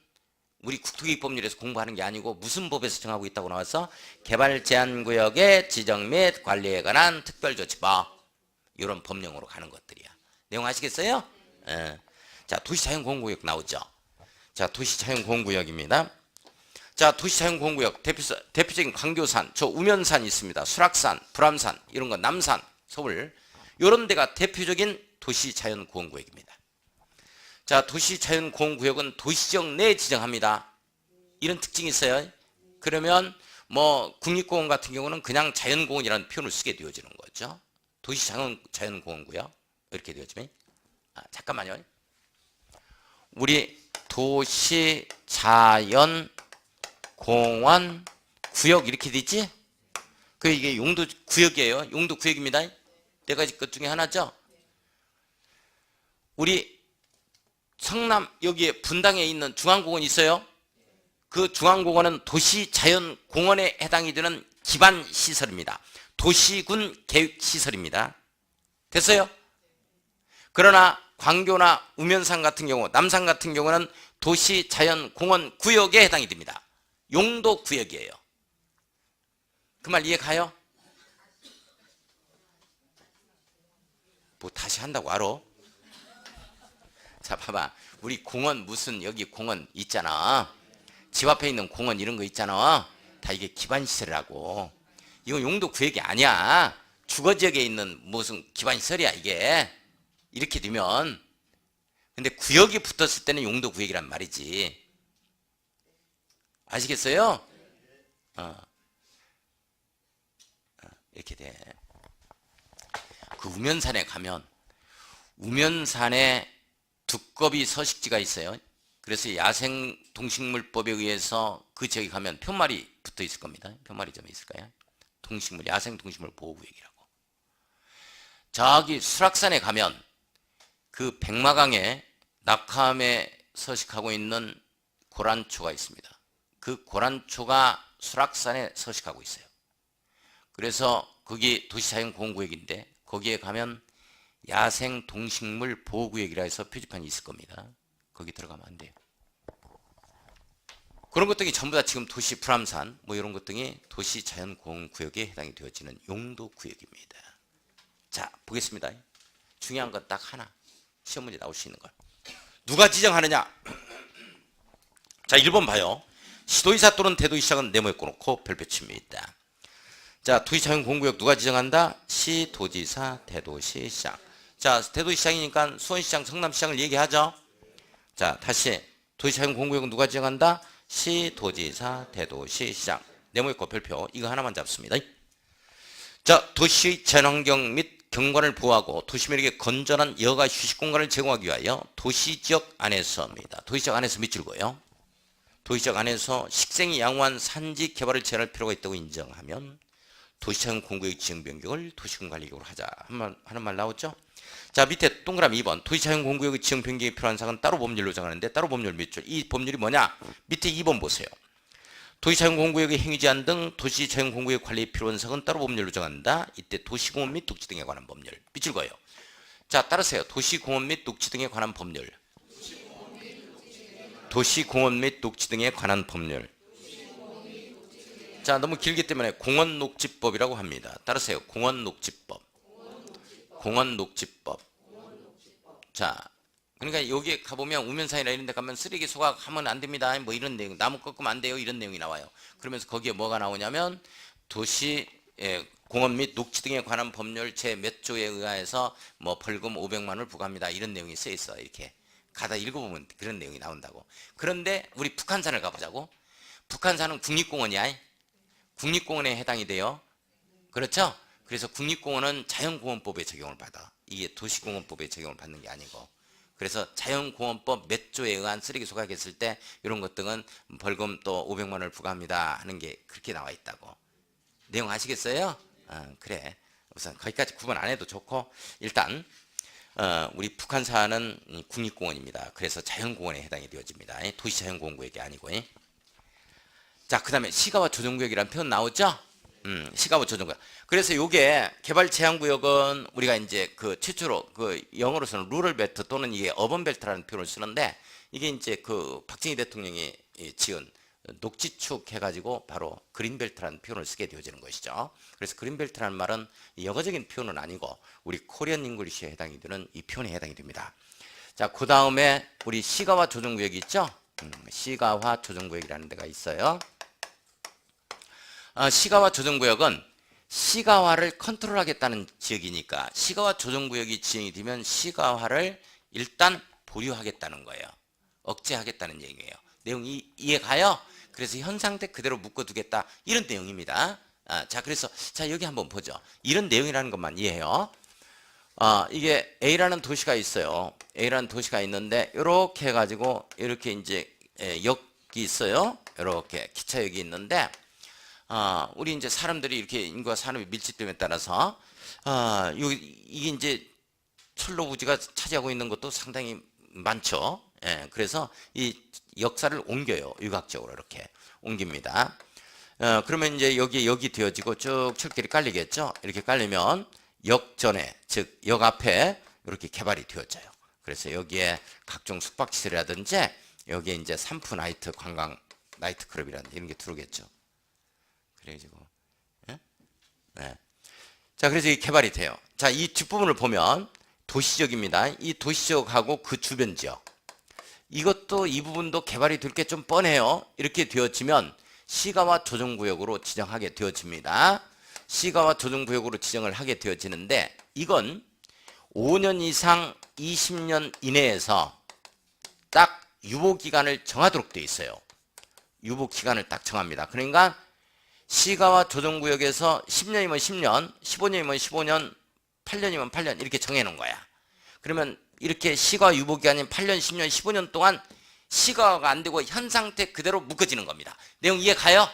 Speaker 1: 우리 국토기법률에서 공부하는 게 아니고 무슨 법에서 정하고 있다고 나와서 개발 제한구역의 지정 및 관리에 관한 특별조치법 이런 법령으로 가는 것들이야. 내용 아시겠어요? 예. 자, 도시자연공원구역 나오죠. 자, 도시자연공원구역입니다. 자, 도시자연공원구역 대표적인 광교산, 저 우면산 있습니다. 수락산, 불암산, 이런 거 남산, 서울 이런 데가 대표적인 도시자연공원구역입니다. 자, 도시자연공원구역은 도시지역 내에 지정합니다. 이런 특징이 있어요. 그러면 뭐 국립공원 같은 경우는 그냥 자연공원이라는 표현을 쓰게 되어지는 거죠. 도시자연공원구역 이렇게 되어지면 잠깐만요. 우리 도시자연공원 구역 이렇게 되지? 그 이게 용도 구역이에요. 용도 구역입니다. 네 가지 것 중에 하나죠. 우리 성남 여기에 분당에 있는 중앙공원 있어요. 그 중앙공원은 도시자연공원에 해당이 되는 기반시설입니다. 도시군 계획시설입니다. 됐어요? 그러나 광교나 우면산 같은 경우, 남산 같은 경우는 도시자연공원 구역에 해당이 됩니다. 용도 구역이에요. 그 말 이해 가요? 뭐 다시 한다고 알아? 자, 봐봐. 우리 공원 무슨 여기 공원 있잖아. 집 앞에 있는 공원 이런 거 있잖아. 다 이게 기반시설이라고. 이건 용도 구역이 아니야. 주거지역에 있는 무슨 기반시설이야 이게. 이렇게 되면. 근데 구역이 붙었을 때는 용도 구역이란 말이지. 아시겠어요? 이렇게 돼. 그 우면산에 가면 우면산에 두꺼비 서식지가 있어요. 그래서 야생동식물법에 의해서 그 지역에 가면 편말이 붙어 있을 겁니다. 편말이 좀 있을까요? 동식물, 야생동식물 보호구역이라고. 저기 수락산에 가면 그 백마강에 낙하암에 서식하고 있는 고란초가 있습니다. 그 고란초가 수락산에 서식하고 있어요. 그래서 거기 도시자연공원구역인데 거기에 가면 야생동식물 보호구역이라 해서 표지판이 있을 겁니다. 거기 들어가면 안 돼요. 그런 것 등이 전부 다 지금 도시 불암산 뭐 이런 것 등이 도시자연공원구역에 해당이 되어지는 용도구역입니다. 자, 보겠습니다. 중요한 건 딱 하나. 시험 문제 나올 수 있는 걸. 누가 지정하느냐? 자, 1번 봐요. 시도지사 또는 대도시장은 네모에 꽂아놓고 별표 칩니다. 자, 도시자연공원구역 누가 지정한다? 시도지사, 대도시장. 자, 대도시장이니까 수원시장, 성남시장을 얘기하죠. 자, 다시 도시자연공원구역은 누가 지정한다? 시도지사, 대도시장. 네모에 꽂 별표. 이거 하나만 잡습니다. 자, 도시 자연환경 및 경관을 보호하고 도시민에게 건전한 여가 휴식 공간을 제공하기 위하여 도시지역 안에서입니다. 도시지역 안에서 밑줄고요. 도시지역 안에서 식생이 양호한 산지 개발을 제한할 필요가 있다고 인정하면 도시자연공원구역 지정 변경을 도시군관리구역으로 하자 하는 말 나왔죠. 자, 밑에 동그라미 2번 도시자연공원구역 지정 변경이 필요한 사항은 따로 법률로 정하는데 따로 법률 몇 줄? 이 법률이 뭐냐? 밑에 2번 보세요. 도시자연공원구역의 행위제한 등 도시자연공원구역 관리에 필요한 사항은 따로 법률로 정한다. 이때 도시공원 및 녹지 등에 관한 법률 밑줄 거예요. 자, 따르세요. 도시공원 및 녹지 등에 관한 법률. 도시공원 및 녹지 등에 관한 법률. 자, 너무 길기 때문에 공원녹지법이라고 합니다. 따르세요. 공원녹지법. 공원녹지법. 자, 그러니까 여기에 가보면 우면산이나 이런 데 가면 쓰레기 소각하면 안 됩니다. 뭐 이런 내용, 나무 꺾으면 안 돼요. 이런 내용이 나와요. 그러면서 거기에 뭐가 나오냐면 도시 공원 및 녹지 등에 관한 법률 제 몇 조에 의하여서 뭐 벌금 500만 원을 부과합니다. 이런 내용이 써 있어. 이렇게 가다 읽어보면 그런 내용이 나온다고. 그런데 우리 북한산을 가보자고. 북한산은 국립공원이야. 국립공원에 해당이 돼요. 그렇죠? 그래서 국립공원은 자연공원법에 적용을 받아. 이게 도시공원법에 적용을 받는 게 아니고. 그래서 자연공원법 몇 조에 의한 쓰레기 소각했을 때 이런 것 등은 벌금 또 500만 원을 부과합니다 하는 게 그렇게 나와 있다고. 내용 아시겠어요? 그래. 우선 거기까지 구분 안 해도 좋고 일단 우리 북한산은 국립공원입니다. 그래서 자연공원에 해당이 되어집니다. 도시자연공원구역이 아니고. 자, 그 다음에 시가와 조정구역이라는 표현 나오죠? 시가와 조정구역. 그래서 요게 개발 제한구역은 우리가 이제 그 최초로 그 영어로서는 루럴 벨트 또는 이게 어번 벨트라는 표현을 쓰는데 이게 이제 그 박정희 대통령이 지은 녹지축 해가지고 바로 그린벨트라는 표현을 쓰게 되어지는 것이죠. 그래서 그린벨트라는 말은 영어적인 표현은 아니고 우리 코리안 잉글리시에 해당이 되는 이 표현에 해당이 됩니다. 자, 그 다음에 우리 시가와 조정구역이 있죠. 시가와 조정구역이라는 데가 있어요. 시가와 조정구역은 시가화를 컨트롤하겠다는 지역이니까 시가와 조정구역이 지정이 되면 시가화를 일단 보류하겠다는 거예요. 억제하겠다는 얘기예요. 내용이 이해가요? 그래서 현 상태 그대로 묶어두겠다 이런 내용입니다. 자, 그래서 자 여기 한번 보죠. 이런 내용이라는 것만 이해해요. 이게 A라는 도시가 있어요. A라는 도시가 있는데 이렇게 해가지고 이렇게 이제 역이 있어요. 이렇게 기차역이 있는데 우리 이제 사람들이 이렇게 인구와 산업이 밀집됨에 따라서 이게 이제 철로 부지가 차지하고 있는 것도 상당히 많죠. 예, 그래서 이 역사를 옮겨요. 유각적으로 이렇게 옮깁니다. 그러면 이제 여기 되어지고 쭉 철길이 깔리겠죠. 이렇게 깔리면 역 전에, 즉 역 앞에 이렇게 개발이 되어져요. 그래서 여기에 각종 숙박시설이라든지 여기에 이제 산프 나이트 관광 나이트 클럽이라는 이런 게 들어오겠죠. 그래가지고 네. 자, 그래서 이 개발이 돼요. 자, 이 뒷부분을 보면 도시적입니다. 이 도시적하고 그 주변 지역 이것도 이 부분도 개발이 될 게 좀 뻔해요. 이렇게 되어지면 시가와 조정구역으로 지정하게 되어집니다. 시가와 조정구역으로 지정을 하게 되어지는데 이건 5년 이상 20년 이내에서 딱 유보기간을 정하도록 되어 있어요. 유보기간을 딱 정합니다. 그러니까 시가와 조정구역에서 10년이면 10년, 15년이면 15년, 8년이면 8년 이렇게 정해놓은 거야. 그러면 이렇게 시가 유보기간인 8년, 10년, 15년 동안 시가가 안 되고 현 상태 그대로 묶어지는 겁니다. 내용 이해 가요?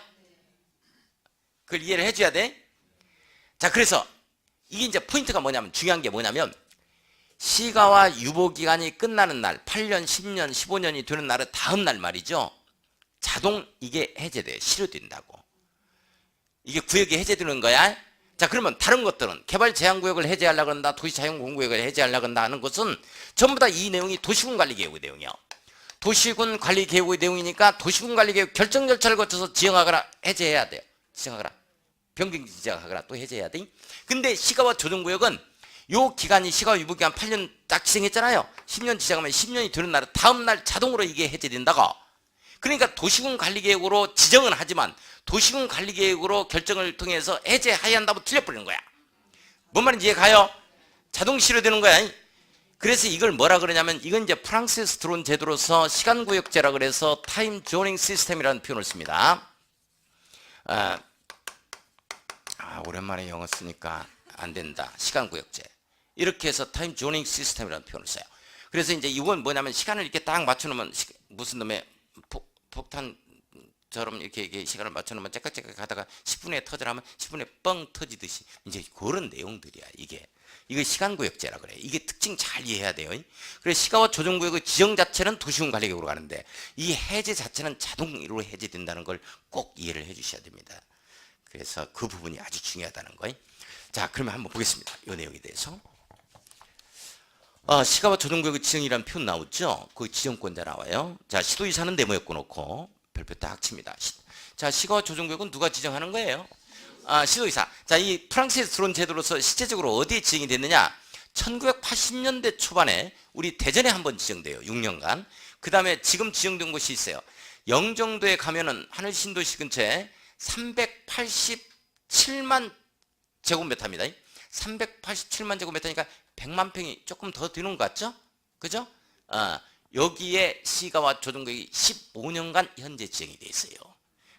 Speaker 1: 그걸 이해를 해줘야 돼. 자, 그래서 이게 이제 포인트가 뭐냐면 중요한 게 뭐냐면 시가와 유보기간이 끝나는 날 8년, 10년, 15년이 되는 날은 다음 날 말이죠. 자동 이게 해제돼. 실효된다고. 이게 구역이 해제되는 거야. 자, 그러면 다른 것들은 개발 제한구역을 해제하려고 한다, 도시자연공구역을 해제하려고 한다 하는 것은 전부 다 이 내용이 도시군관리계획의 내용이요. 도시군관리계획의 내용이니까 도시군관리계획 결정 절차를 거쳐서 지정하거나 해제해야 돼요. 지정하거나 변경 지정하거나 또 해제해야 돼. 근데 시가와 조정구역은 요 기간이 시가 유보기간 8년 딱 지정했잖아요. 10년 지정하면 10년이 되는 날은 다음 날 자동으로 이게 해제된다고. 그러니까 도시군관리계획으로 지정은 하지만 도시군관리계획으로 결정을 통해서 해제해야 한다고 틀려버리는 거야. 뭔 말인지 이해가요? 자동 실효되는 거야. 그래서 이걸 뭐라 그러냐면 이건 이제 프랑스에서 들어온 제도로서 시간구역제라 그래서 타임 조닝 시스템이라는 표현을 씁니다. 오랜만에 영어 쓰니까 안 된다. 시간구역제. 이렇게 해서 타임 조닝 시스템이라는 표현을 써요. 그래서 이제 이건 뭐냐면 시간을 이렇게 딱 맞춰놓으면 무슨 놈의 폭탄처럼 이렇게 시간을 맞춰놓으면 째깍째깍 가다가 10분에 터져라면 10분에 뻥 터지듯이 이제 그런 내용들이야. 이거 시간구역제라 그래. 이게 특징 잘 이해해야 돼요. 그래서 시가와 조정구역의 지정 자체는 도시군관리계획으로 가는데 이 해제 자체는 자동으로 해제된다는 걸 꼭 이해를 해주셔야 됩니다. 그래서 그 부분이 아주 중요하다는 거예요. 자, 그러면 한번 보겠습니다. 이 내용에 대해서. 시가와 조정구역의 지정이라는 표현 나오죠? 그 지정권자 나와요. 자, 시도이사는 네모였고 놓고 별표 딱 칩니다. 자, 시가와 조정구역은 누가 지정하는 거예요? 시도이사. 자, 이 프랑스에서 들어온 제도로서 실제적으로 어디에 지정이 됐느냐? 1980년대 초반에 우리 대전에 한번 지정돼요. 6년간. 그 다음에 지금 지정된 곳이 있어요. 영종도에 가면은 하늘신도시 근처에 387만 제곱미터입니다. 387만 제곱미터니까 100만 평이 조금 더 되는 것 같죠? 그죠? 여기에 시가와 조정구역이 15년간 현재 지정이 돼 있어요.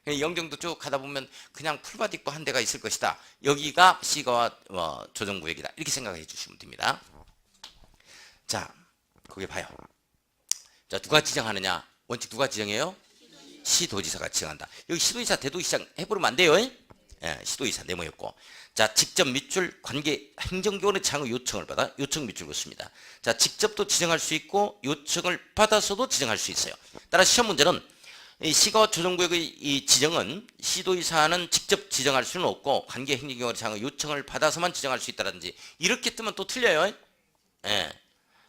Speaker 1: 영종도 쭉 가다 보면 그냥 풀밭 있고 한 대가 있을 것이다. 여기가 시가와 조정구역이다. 이렇게 생각해 주시면 됩니다. 자, 거기 봐요. 자, 누가 지정하느냐? 원칙 누가 지정해요? 시도지사가 지정한다. 여기 시도지사 대도시장 해버리면 안 돼요. 예, 시도지사 네모였고. 자, 직접 밑줄 관계 행정기관의 장의 요청을 받아 요청 밑줄 긋습니다. 자, 직접도 지정할 수 있고 요청을 받아서도 지정할 수 있어요. 따라 시험 문제는 이 시가와 조정구역의 이 지정은 시도의사는 직접 지정할 수는 없고 관계 행정기관의 장의 요청을 받아서만 지정할 수 있다든지 이렇게 뜨면 또 틀려요. 예.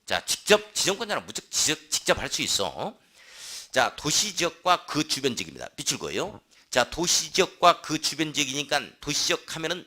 Speaker 1: 자, 직접 지정권자는 무조건 직접 할 수 있어. 자, 도시지역과 그 주변지역입니다. 밑줄 그어요. 자, 도시지역과 그 주변지역이니까 도시지역 하면은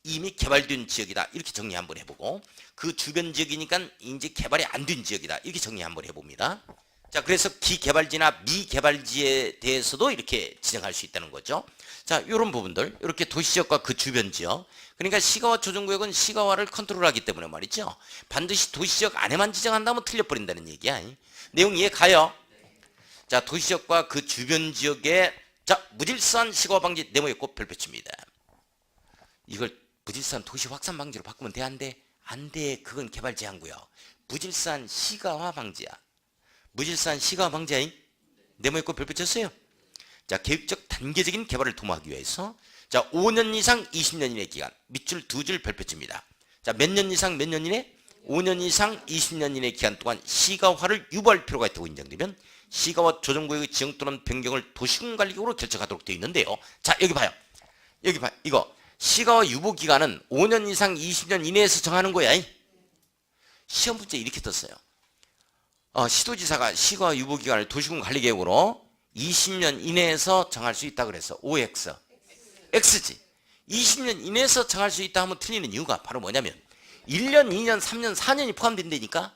Speaker 1: 이미 개발된 지역이다. 이렇게 정리 한번 해보고, 그 주변 지역이니까 이제 개발이 안 된 지역이다. 이렇게 정리 한번 해봅니다. 자, 그래서 기개발지나 미개발지에 대해서도 이렇게 지정할 수 있다는 거죠. 자, 이런 부분들, 이렇게 도시지역과 그 주변 지역. 그러니까 시가와 조정구역은 시가화를 컨트롤하기 때문에 말이죠. 반드시 도시지역 안에만 지정한다면 틀려버린다는 얘기야. 내용 이해 가요? 자, 도시지역과 그 주변 지역에 자, 무질서한 시가화 방지 네모의 꽃 별표칩니다. 이걸 무질서한 도시 확산 방지로 바꾸면 돼, 안 돼? 안 돼. 그건 개발 제한구요. 무질서한 시가화 방지야. 무질서한 시가화 방지야. 네모의 꽃 별표 쳤어요. 자, 계획적 단계적인 개발을 도모하기 위해서 자, 5년 이상 20년 이내 기간 밑줄 두 줄 별표 칩니다. 자, 몇 년 이상 몇 년 이내? 5년 이상 20년 이내 기간 동안 시가화를 유보할 필요가 있다고 인정되면 시가와 조정구역의 지정 또는 변경을 도시군관리局으로 결정하도록 되어 있는데요. 자, 여기 봐요. 여기 봐. 이거 시가와 유보 기간은 5년 이상 20년 이내에서 정하는 거야. 시험 문제 이렇게 떴어요. 시도지사가 시가와 유보 기간을 도시군관리계획으로 20년 이내에서 정할 수 있다 그래서 OX, X지. 20년 이내에서 정할 수 있다 하면 틀리는 이유가 바로 뭐냐면 1년, 2년, 3년, 4년이 포함된다니까.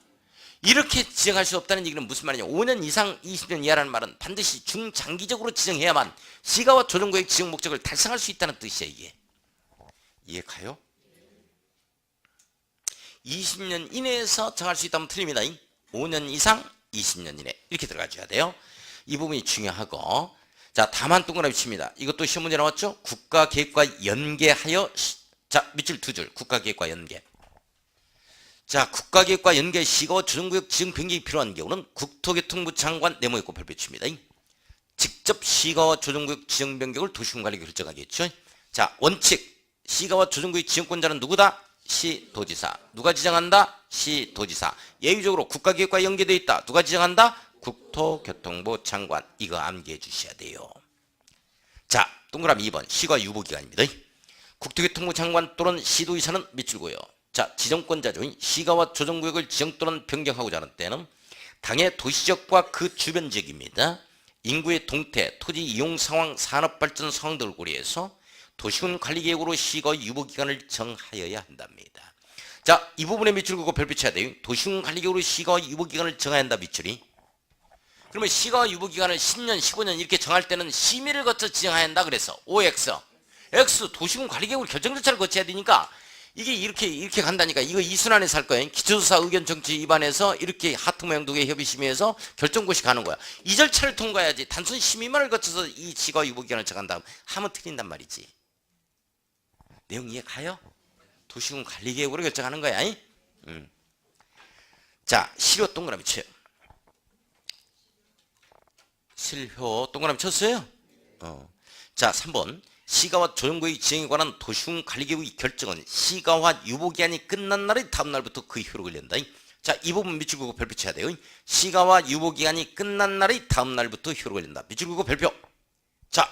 Speaker 1: 이렇게 지정할 수 없다는 얘기는 무슨 말이냐. 5년 이상 20년 이하라는 말은 반드시 중장기적으로 지정해야만 시가와 조정구역 지정 목적을 달성할 수 있다는 뜻이야. 이게 이해 가요? 20년 이내에서 정할 수 있다면 틀립니다. 5년 이상 20년 이내 이렇게 들어가줘야 돼요. 이 부분이 중요하고, 자, 다만 동그라미 칩니다. 이것도 시험 문제 나왔죠? 국가계획과 연계하여 자, 밑줄 두 줄 국가계획과 연계. 자, 국가계획과 연계 시가와 조정구역 지정 변경이 필요한 경우는 국토교통부 장관 네모의 꽃 별표 칩니다. 직접 시가와 조정구역 지정 변경을 도시군관리局결정하겠죠. 자, 원칙 시가와 조정구역 지정권자는 누구다? 시도지사. 누가 지정한다? 시도지사. 예외적으로 국가계획과 연계되어 있다. 누가 지정한다? 국토교통부 장관. 이거 암기해 주셔야 돼요. 자, 동그라미 2번 시가 유보기간입니다. 국토교통부 장관 또는 시도지사는 밑줄고요. 자, 지정권자죠. 시가와 조정구역을 지정 또는 변경하고자 하는 때는 당해 도시지역과 그 주변 지역입니다. 인구의 동태, 토지 이용 상황, 산업발전 상황 등을 고려해서 도시군 관리계획으로 시가 유보기간을 정하여야 한답니다. 자, 이 부분에 밑줄 그고 별표 쳐야 돼요. 도시군 관리계획으로 시가 유보기간을 정해야 한다. 밑줄이. 그러면 시가 유보기간을 10년, 15년 이렇게 정할 때는 심의를 거쳐 지정해야 한다. 그래서 OX, X 도시군 관리계획으로 결정 절차를 거쳐야 되니까 이게 이렇게 간다니까. 이거 이순환에서 할 거예요. 기초조사 의견 정치 위반해서 이렇게 하트 모양 두 개 협의심의해서 결정고시 가는 거야. 이 절차를 통과해야지. 단순 심의만을 거쳐서 이 시가 유보기간을 정한다 하면 틀린단 말이지. 내용 이해 가요? 도시군 관리계획으로 결정하는 거야. 자, 실효 동그라미 쳐요. 실효 동그라미 쳤어요? 자, 3번 시가와 조정구역 지정에 관한 도시군 관리계획의 결정은 시가와 유보기한이 끝난 날의 다음 날부터 그 효력을 낸다. 자, 이 부분 밑줄 그고 별표 쳐야 돼요. 시가와 유보기한이 끝난 날의 다음 날부터 효력을 낸다. 밑줄 그고 별표. 자,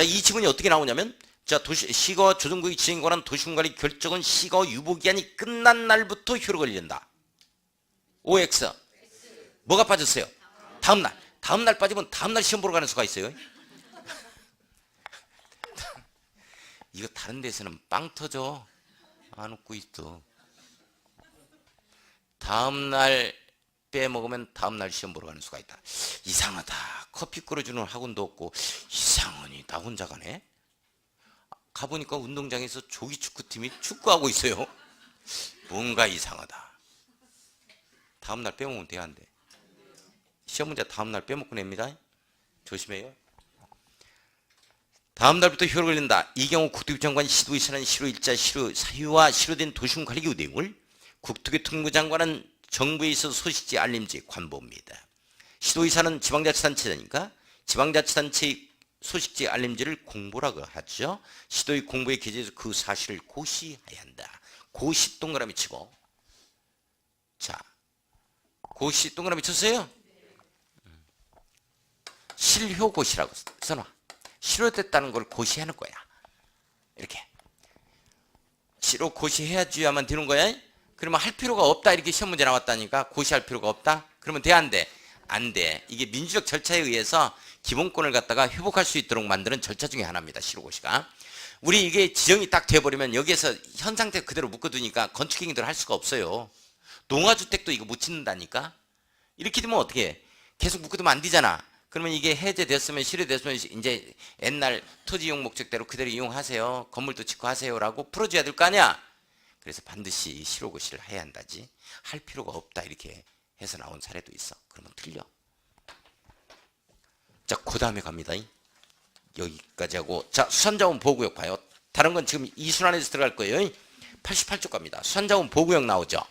Speaker 1: 이 지문이 어떻게 나오냐면 자, 시가와 조정구역 지정에 관한 도시군 관리 결정은 시가와 유보기한이 끝난 날부터 효력을 낸다. OX. 뭐가 빠졌어요? 다음 날. 다음 날 빠지면 다음 날 시험 보러 가는 수가 있어요. 이거 다른 데서는 빵 터져. 안 웃고 있어. 다음날 빼먹으면 다음날 시험 보러 가는 수가 있다. 이상하다. 커피 끓여주는 학원도 없고 이상하니 나 혼자 가네. 가보니까 운동장에서 조기축구팀이 축구하고 있어요. 뭔가 이상하다. 다음날 빼먹으면 돼, 안 돼? 시험 문제 다음날 빼먹고 냅니다. 조심해요. 다음 날부터 효력을 낸다. 이 경우 국토교통부 장관 시도지사는 실효일자, 사유와 실효된 도시군 관리계획 내용을 국토교통부 장관은 정부에 있어서 소식지, 알림지, 관보입니다. 시도지사는 지방자치단체니까 지방자치단체의 소식지, 알림지를 공보라고 하죠. 시도의 공보에 기재해서 그 사실을 고시해야 한다. 고시 동그라미 치고. 자, 고시 동그라미 쳤어요? 실효고시라고 써놔. 실효됐다는 걸 고시하는 거야. 이렇게. 실효 고시해야지야만 되는 거야. 그러면 할 필요가 없다. 이렇게 시험 문제 나왔다니까. 고시할 필요가 없다. 그러면 돼, 안 돼? 안 돼. 이게 민주적 절차에 의해서 기본권을 갖다가 회복할 수 있도록 만드는 절차 중에 하나입니다. 실효고시가. 우리 이게 지정이 딱 돼버리면 여기에서 현 상태 그대로 묶어두니까 건축행위들 할 수가 없어요. 농화주택도 이거 못 짓는다니까. 이렇게 되면 어떻게 해? 계속 묶어두면 안 되잖아. 그러면 이게 해제됐으면 실효됐으면 이제 옛날 토지이용 목적대로 그대로 이용하세요. 건물도 짓고 하세요라고 풀어줘야 될 거 아니야. 그래서 반드시 실효고시를 해야 한다지. 할 필요가 없다 이렇게 해서 나온 사례도 있어. 그러면 틀려. 자, 그 다음에 갑니다. 여기까지 하고. 자, 수산자원 보호구역 봐요. 다른 건 지금 이 순환에서 들어갈 거예요. 88쪽 갑니다. 수산자원 보호구역 나오죠.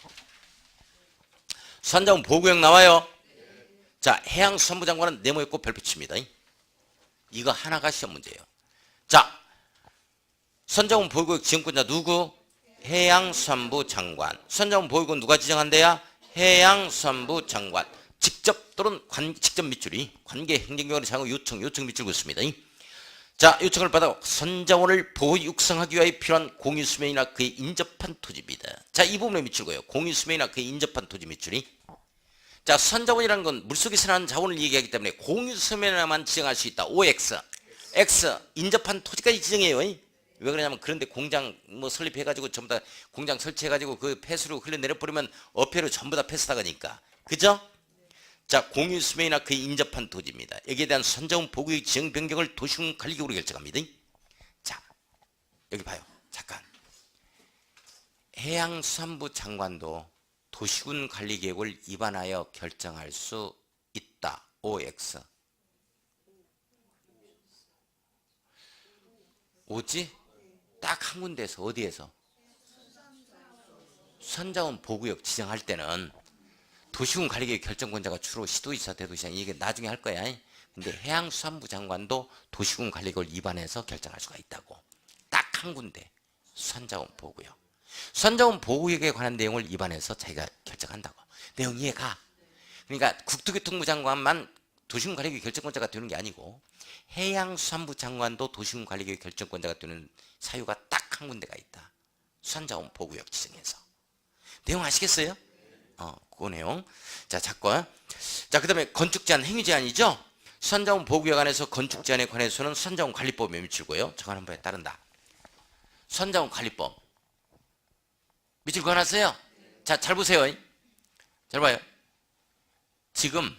Speaker 1: 수산자원 보호구역 나와요. 자, 해양수산부 장관은 네모에 꼭 별표 칩니다. 이거 하나가 시험 문제예요. 자, 수산자원 보호구역 지정권자 누구? 해양수산부 장관. 수산자원 보호구역 누가 지정한대야? 해양수산부 장관. 직접 또는 직접 밑줄이 관계 행정기관의 장관 요청 밑줄 긋습니다. 자, 요청을 받아 선자원을 보호 육성하기 위하여 필요한 공유수면이나 그에 인접한 토지입니다. 자, 이 부분에 밑줄고요. 공유수면이나 그에 인접한 토지 밑줄이. 자, 수산자원이라는 건 물속에서 나는 자원을 얘기하기 때문에 공유수면에만 지정할 수 있다. OX. X 인접한 토지까지 지정해요. 왜 그러냐면 그런데 공장 뭐 설립해가지고 전부 다 공장 설치해가지고 그 폐수로 흘러내려버리면 어폐로 전부 다 폐수 나가니까. 그죠? 자, 공유수면이나 그에 인접한 토지입니다. 여기에 대한 선자원 보호구역 지정 변경을 도시군 관리局으로 결정합니다. 자, 여기 봐요. 잠깐. 해양수산부 장관도 도시군 관리계획을 위반하여 결정할 수 있다. OX. 오지? 딱 한 군데에서 어디에서? 수산자원 보호구역 지정할 때는 도시군 관리계획 결정권자가 주로 시도지사, 대도시장 이게 나중에 할 거야. 근데 해양수산부 장관도 도시군 관리계획을 위반해서 결정할 수가 있다고. 딱 한 군데. 수산자원 보호구역. 수산자원 보호구역에 관한 내용을 위반해서 자기가 결정한다고. 내용 이해가? 그러니까 국토교통부 장관만 도시군 관리계획 결정권자가 되는 게 아니고 해양수산부 장관도 도시군 관리계획 결정권자가 되는 사유가 딱 한 군데가 있다. 수산자원 보호구역 지정에서. 내용 아시겠어요? 그 내용. 자, 자꾸. 자, 그 다음에 건축제한 행위제한이죠? 수산자원 보호구역 안에서 건축제한에 관해서는 수산자원 관리법에 미치고요. 저건 한번에 따른다. 수산자원 관리법. 밑줄 그어놨어요? 자, 잘 보세요. 잘 봐요. 지금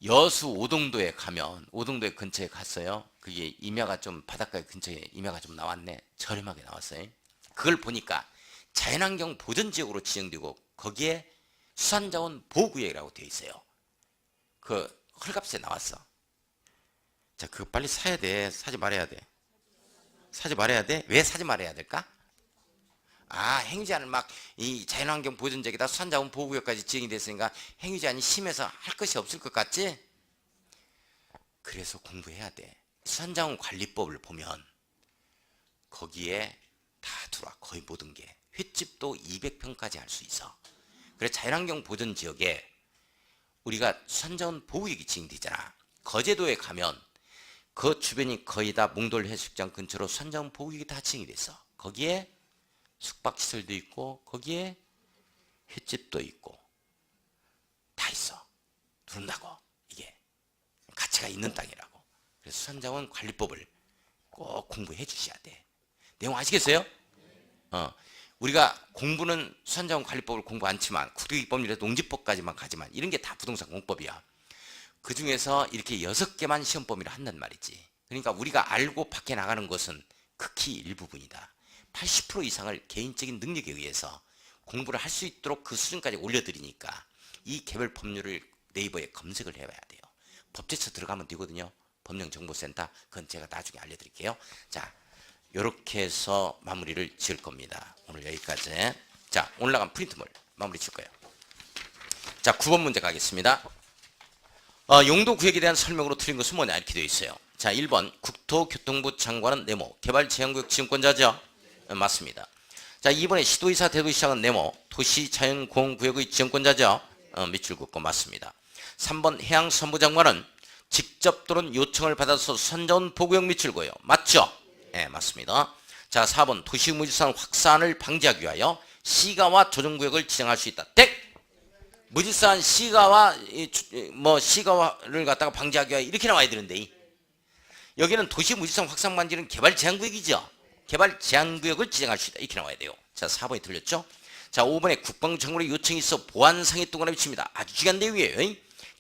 Speaker 1: 여수 오동도에 가면, 오동도에 근처에 갔어요. 그게 임야가 좀 바닷가 근처에 임야가 좀 나왔네. 저렴하게 나왔어요. 그걸 보니까 자연환경 보전지역으로 지정되고 거기에 수산자원 보호구역이라고 되어 있어요. 그 헐값에 나왔어. 자, 그거 빨리 사야 돼. 사지 말아야 돼. 사지 말아야 돼? 왜 사지 말아야 될까? 아, 행위제한을 막 이 자연환경 보전지역에다 수산자원 보호구역까지 지정이 됐으니까 행위제한이 심해서 할 것이 없을 것 같지? 그래서 공부해야 돼. 수산자원 관리법을 보면 거기에 다 들어와. 거의 모든 게. 횟집도 200평까지 할 수 있어. 그래서 자연환경 보전지역에 우리가 수산자원 보호구역이 지정되잖아. 거제도에 가면 그 주변이 거의 다 몽돌 해수욕장 근처로 수산자원 보호구역이 다 지정이 됐어. 거기에 숙박시설도 있고 거기에 횟집도 있고 다 있어. 누른다고. 이게 가치가 있는 땅이라고. 그래서 수산자원 관리법을 꼭 공부해 주셔야 돼. 내용 아시겠어요? 우리가 공부는 수산자원 관리법을 공부 않지만 국토기법률에서 농지법까지만 가지만 이런 게 다 부동산 공법이야. 그 중에서 이렇게 6개만 시험 범위를 한단 말이지. 그러니까 우리가 알고 밖에 나가는 것은 극히 일부분이다. 80% 이상을 개인적인 능력에 의해서 공부를 할 수 있도록 그 수준까지 올려드리니까 이 개별 법률을 네이버에 검색을 해봐야 돼요. 법제처 들어가면 되거든요. 법령정보센터. 그건 제가 나중에 알려드릴게요. 자, 이렇게 해서 마무리를 지을 겁니다. 오늘 여기까지. 자, 오늘 나간 프린트물 마무리 칠 거예요. 자, 9번 문제 가겠습니다. 용도 구역에 대한 설명으로 틀린 것은 뭐냐 이렇게 되어 있어요. 자, 1번 국토교통부 장관은 네모. 개발제한구역 지정권자죠? 맞습니다. 자, 2번에 시도의사 대도시장은 네모. 도시자연공원구역의 지정권자죠? 밑줄 긋고 맞습니다. 3번 해양수산부 장관은 직접 또는 요청을 받아서 수산자원 보호구역 밑줄 그어요. 맞죠? 네, 맞습니다. 자, 4번 도시무질산 확산을 방지하기 위하여 시가와 조정구역을 지정할 수 있다. 땡! 무질서한 시가와 뭐 시가를 갖다가 방지하기 위해 이렇게 나와야 되는데 여기는 도시 무질서 확산 방지는 개발 제한 구역이죠. 개발 제한 구역을 지정할 수 있다. 이렇게 나와야 돼요. 자, 4번이 틀렸죠? 자, 5번에 국방부 장관의 요청이 있어 보안상의 동그라미 칩니다. 아주 중요한 내용이에요.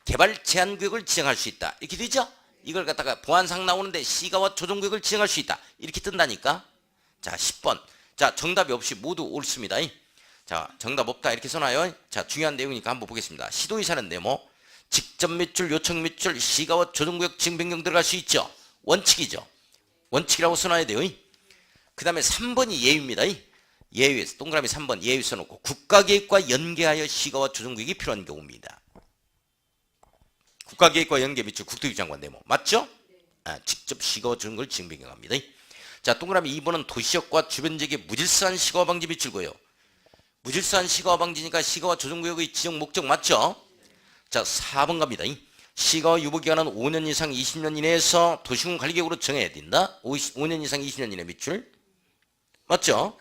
Speaker 1: 개발 제한 구역을 지정할 수 있다. 이렇게 되죠? 이걸 갖다가 보안상 나오는데 시가와 조정 구역을 지정할 수 있다. 이렇게 뜬다니까. 자, 10번. 자, 정답이 없이 모두 옳습니다. 자, 정답 없다 이렇게 써놔요. 자, 중요한 내용이니까 한번 보겠습니다. 시도의사는 네모, 직접 매출, 요청 매출, 시가와 조정구역 지정 변경 들어갈 수 있죠. 원칙이죠. 원칙이라고 써놔야 돼요. 그 다음에 3번이 예외입니다. 예외, 동그라미 3번 예외 써놓고 국가계획과 연계하여 시가와 조정구역이 필요한 경우입니다. 국가계획과 연계 매출 국토기획장관 네모 맞죠? 아, 직접 시가와 조정구역을 지정 변경합니다. 자, 동그라미 2번은 도시역과 주변 지역의 무질서한 시가와 방지 매출고요. 무질서한 시가와 방지니까 시가와 조정구역의 지정 목적 맞죠? 자, 4번 갑니다. 시가와 유보기간은 5년 이상 20년 이내에서 도시군 관리계획으로 정해야 된다. 5년 이상 20년 이내 매출 맞죠?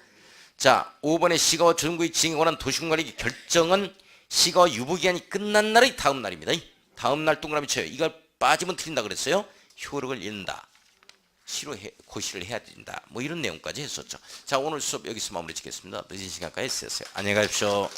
Speaker 1: 자, 5번의 시가와 조정구역 지정에 관한 도시군 관리계획 결정은 시가와 유보기간이 끝난 날의 다음 날입니다. 다음 날 동그라미 쳐요. 이걸 빠지면 틀린다 그랬어요. 효력을 잃는다. 고시를 해야 된다. 뭐 이런 내용까지 했었죠. 자, 오늘 수업 여기서 마무리 짓겠습니다. 늦은 시간까지 했어요. 안녕히 가십시오.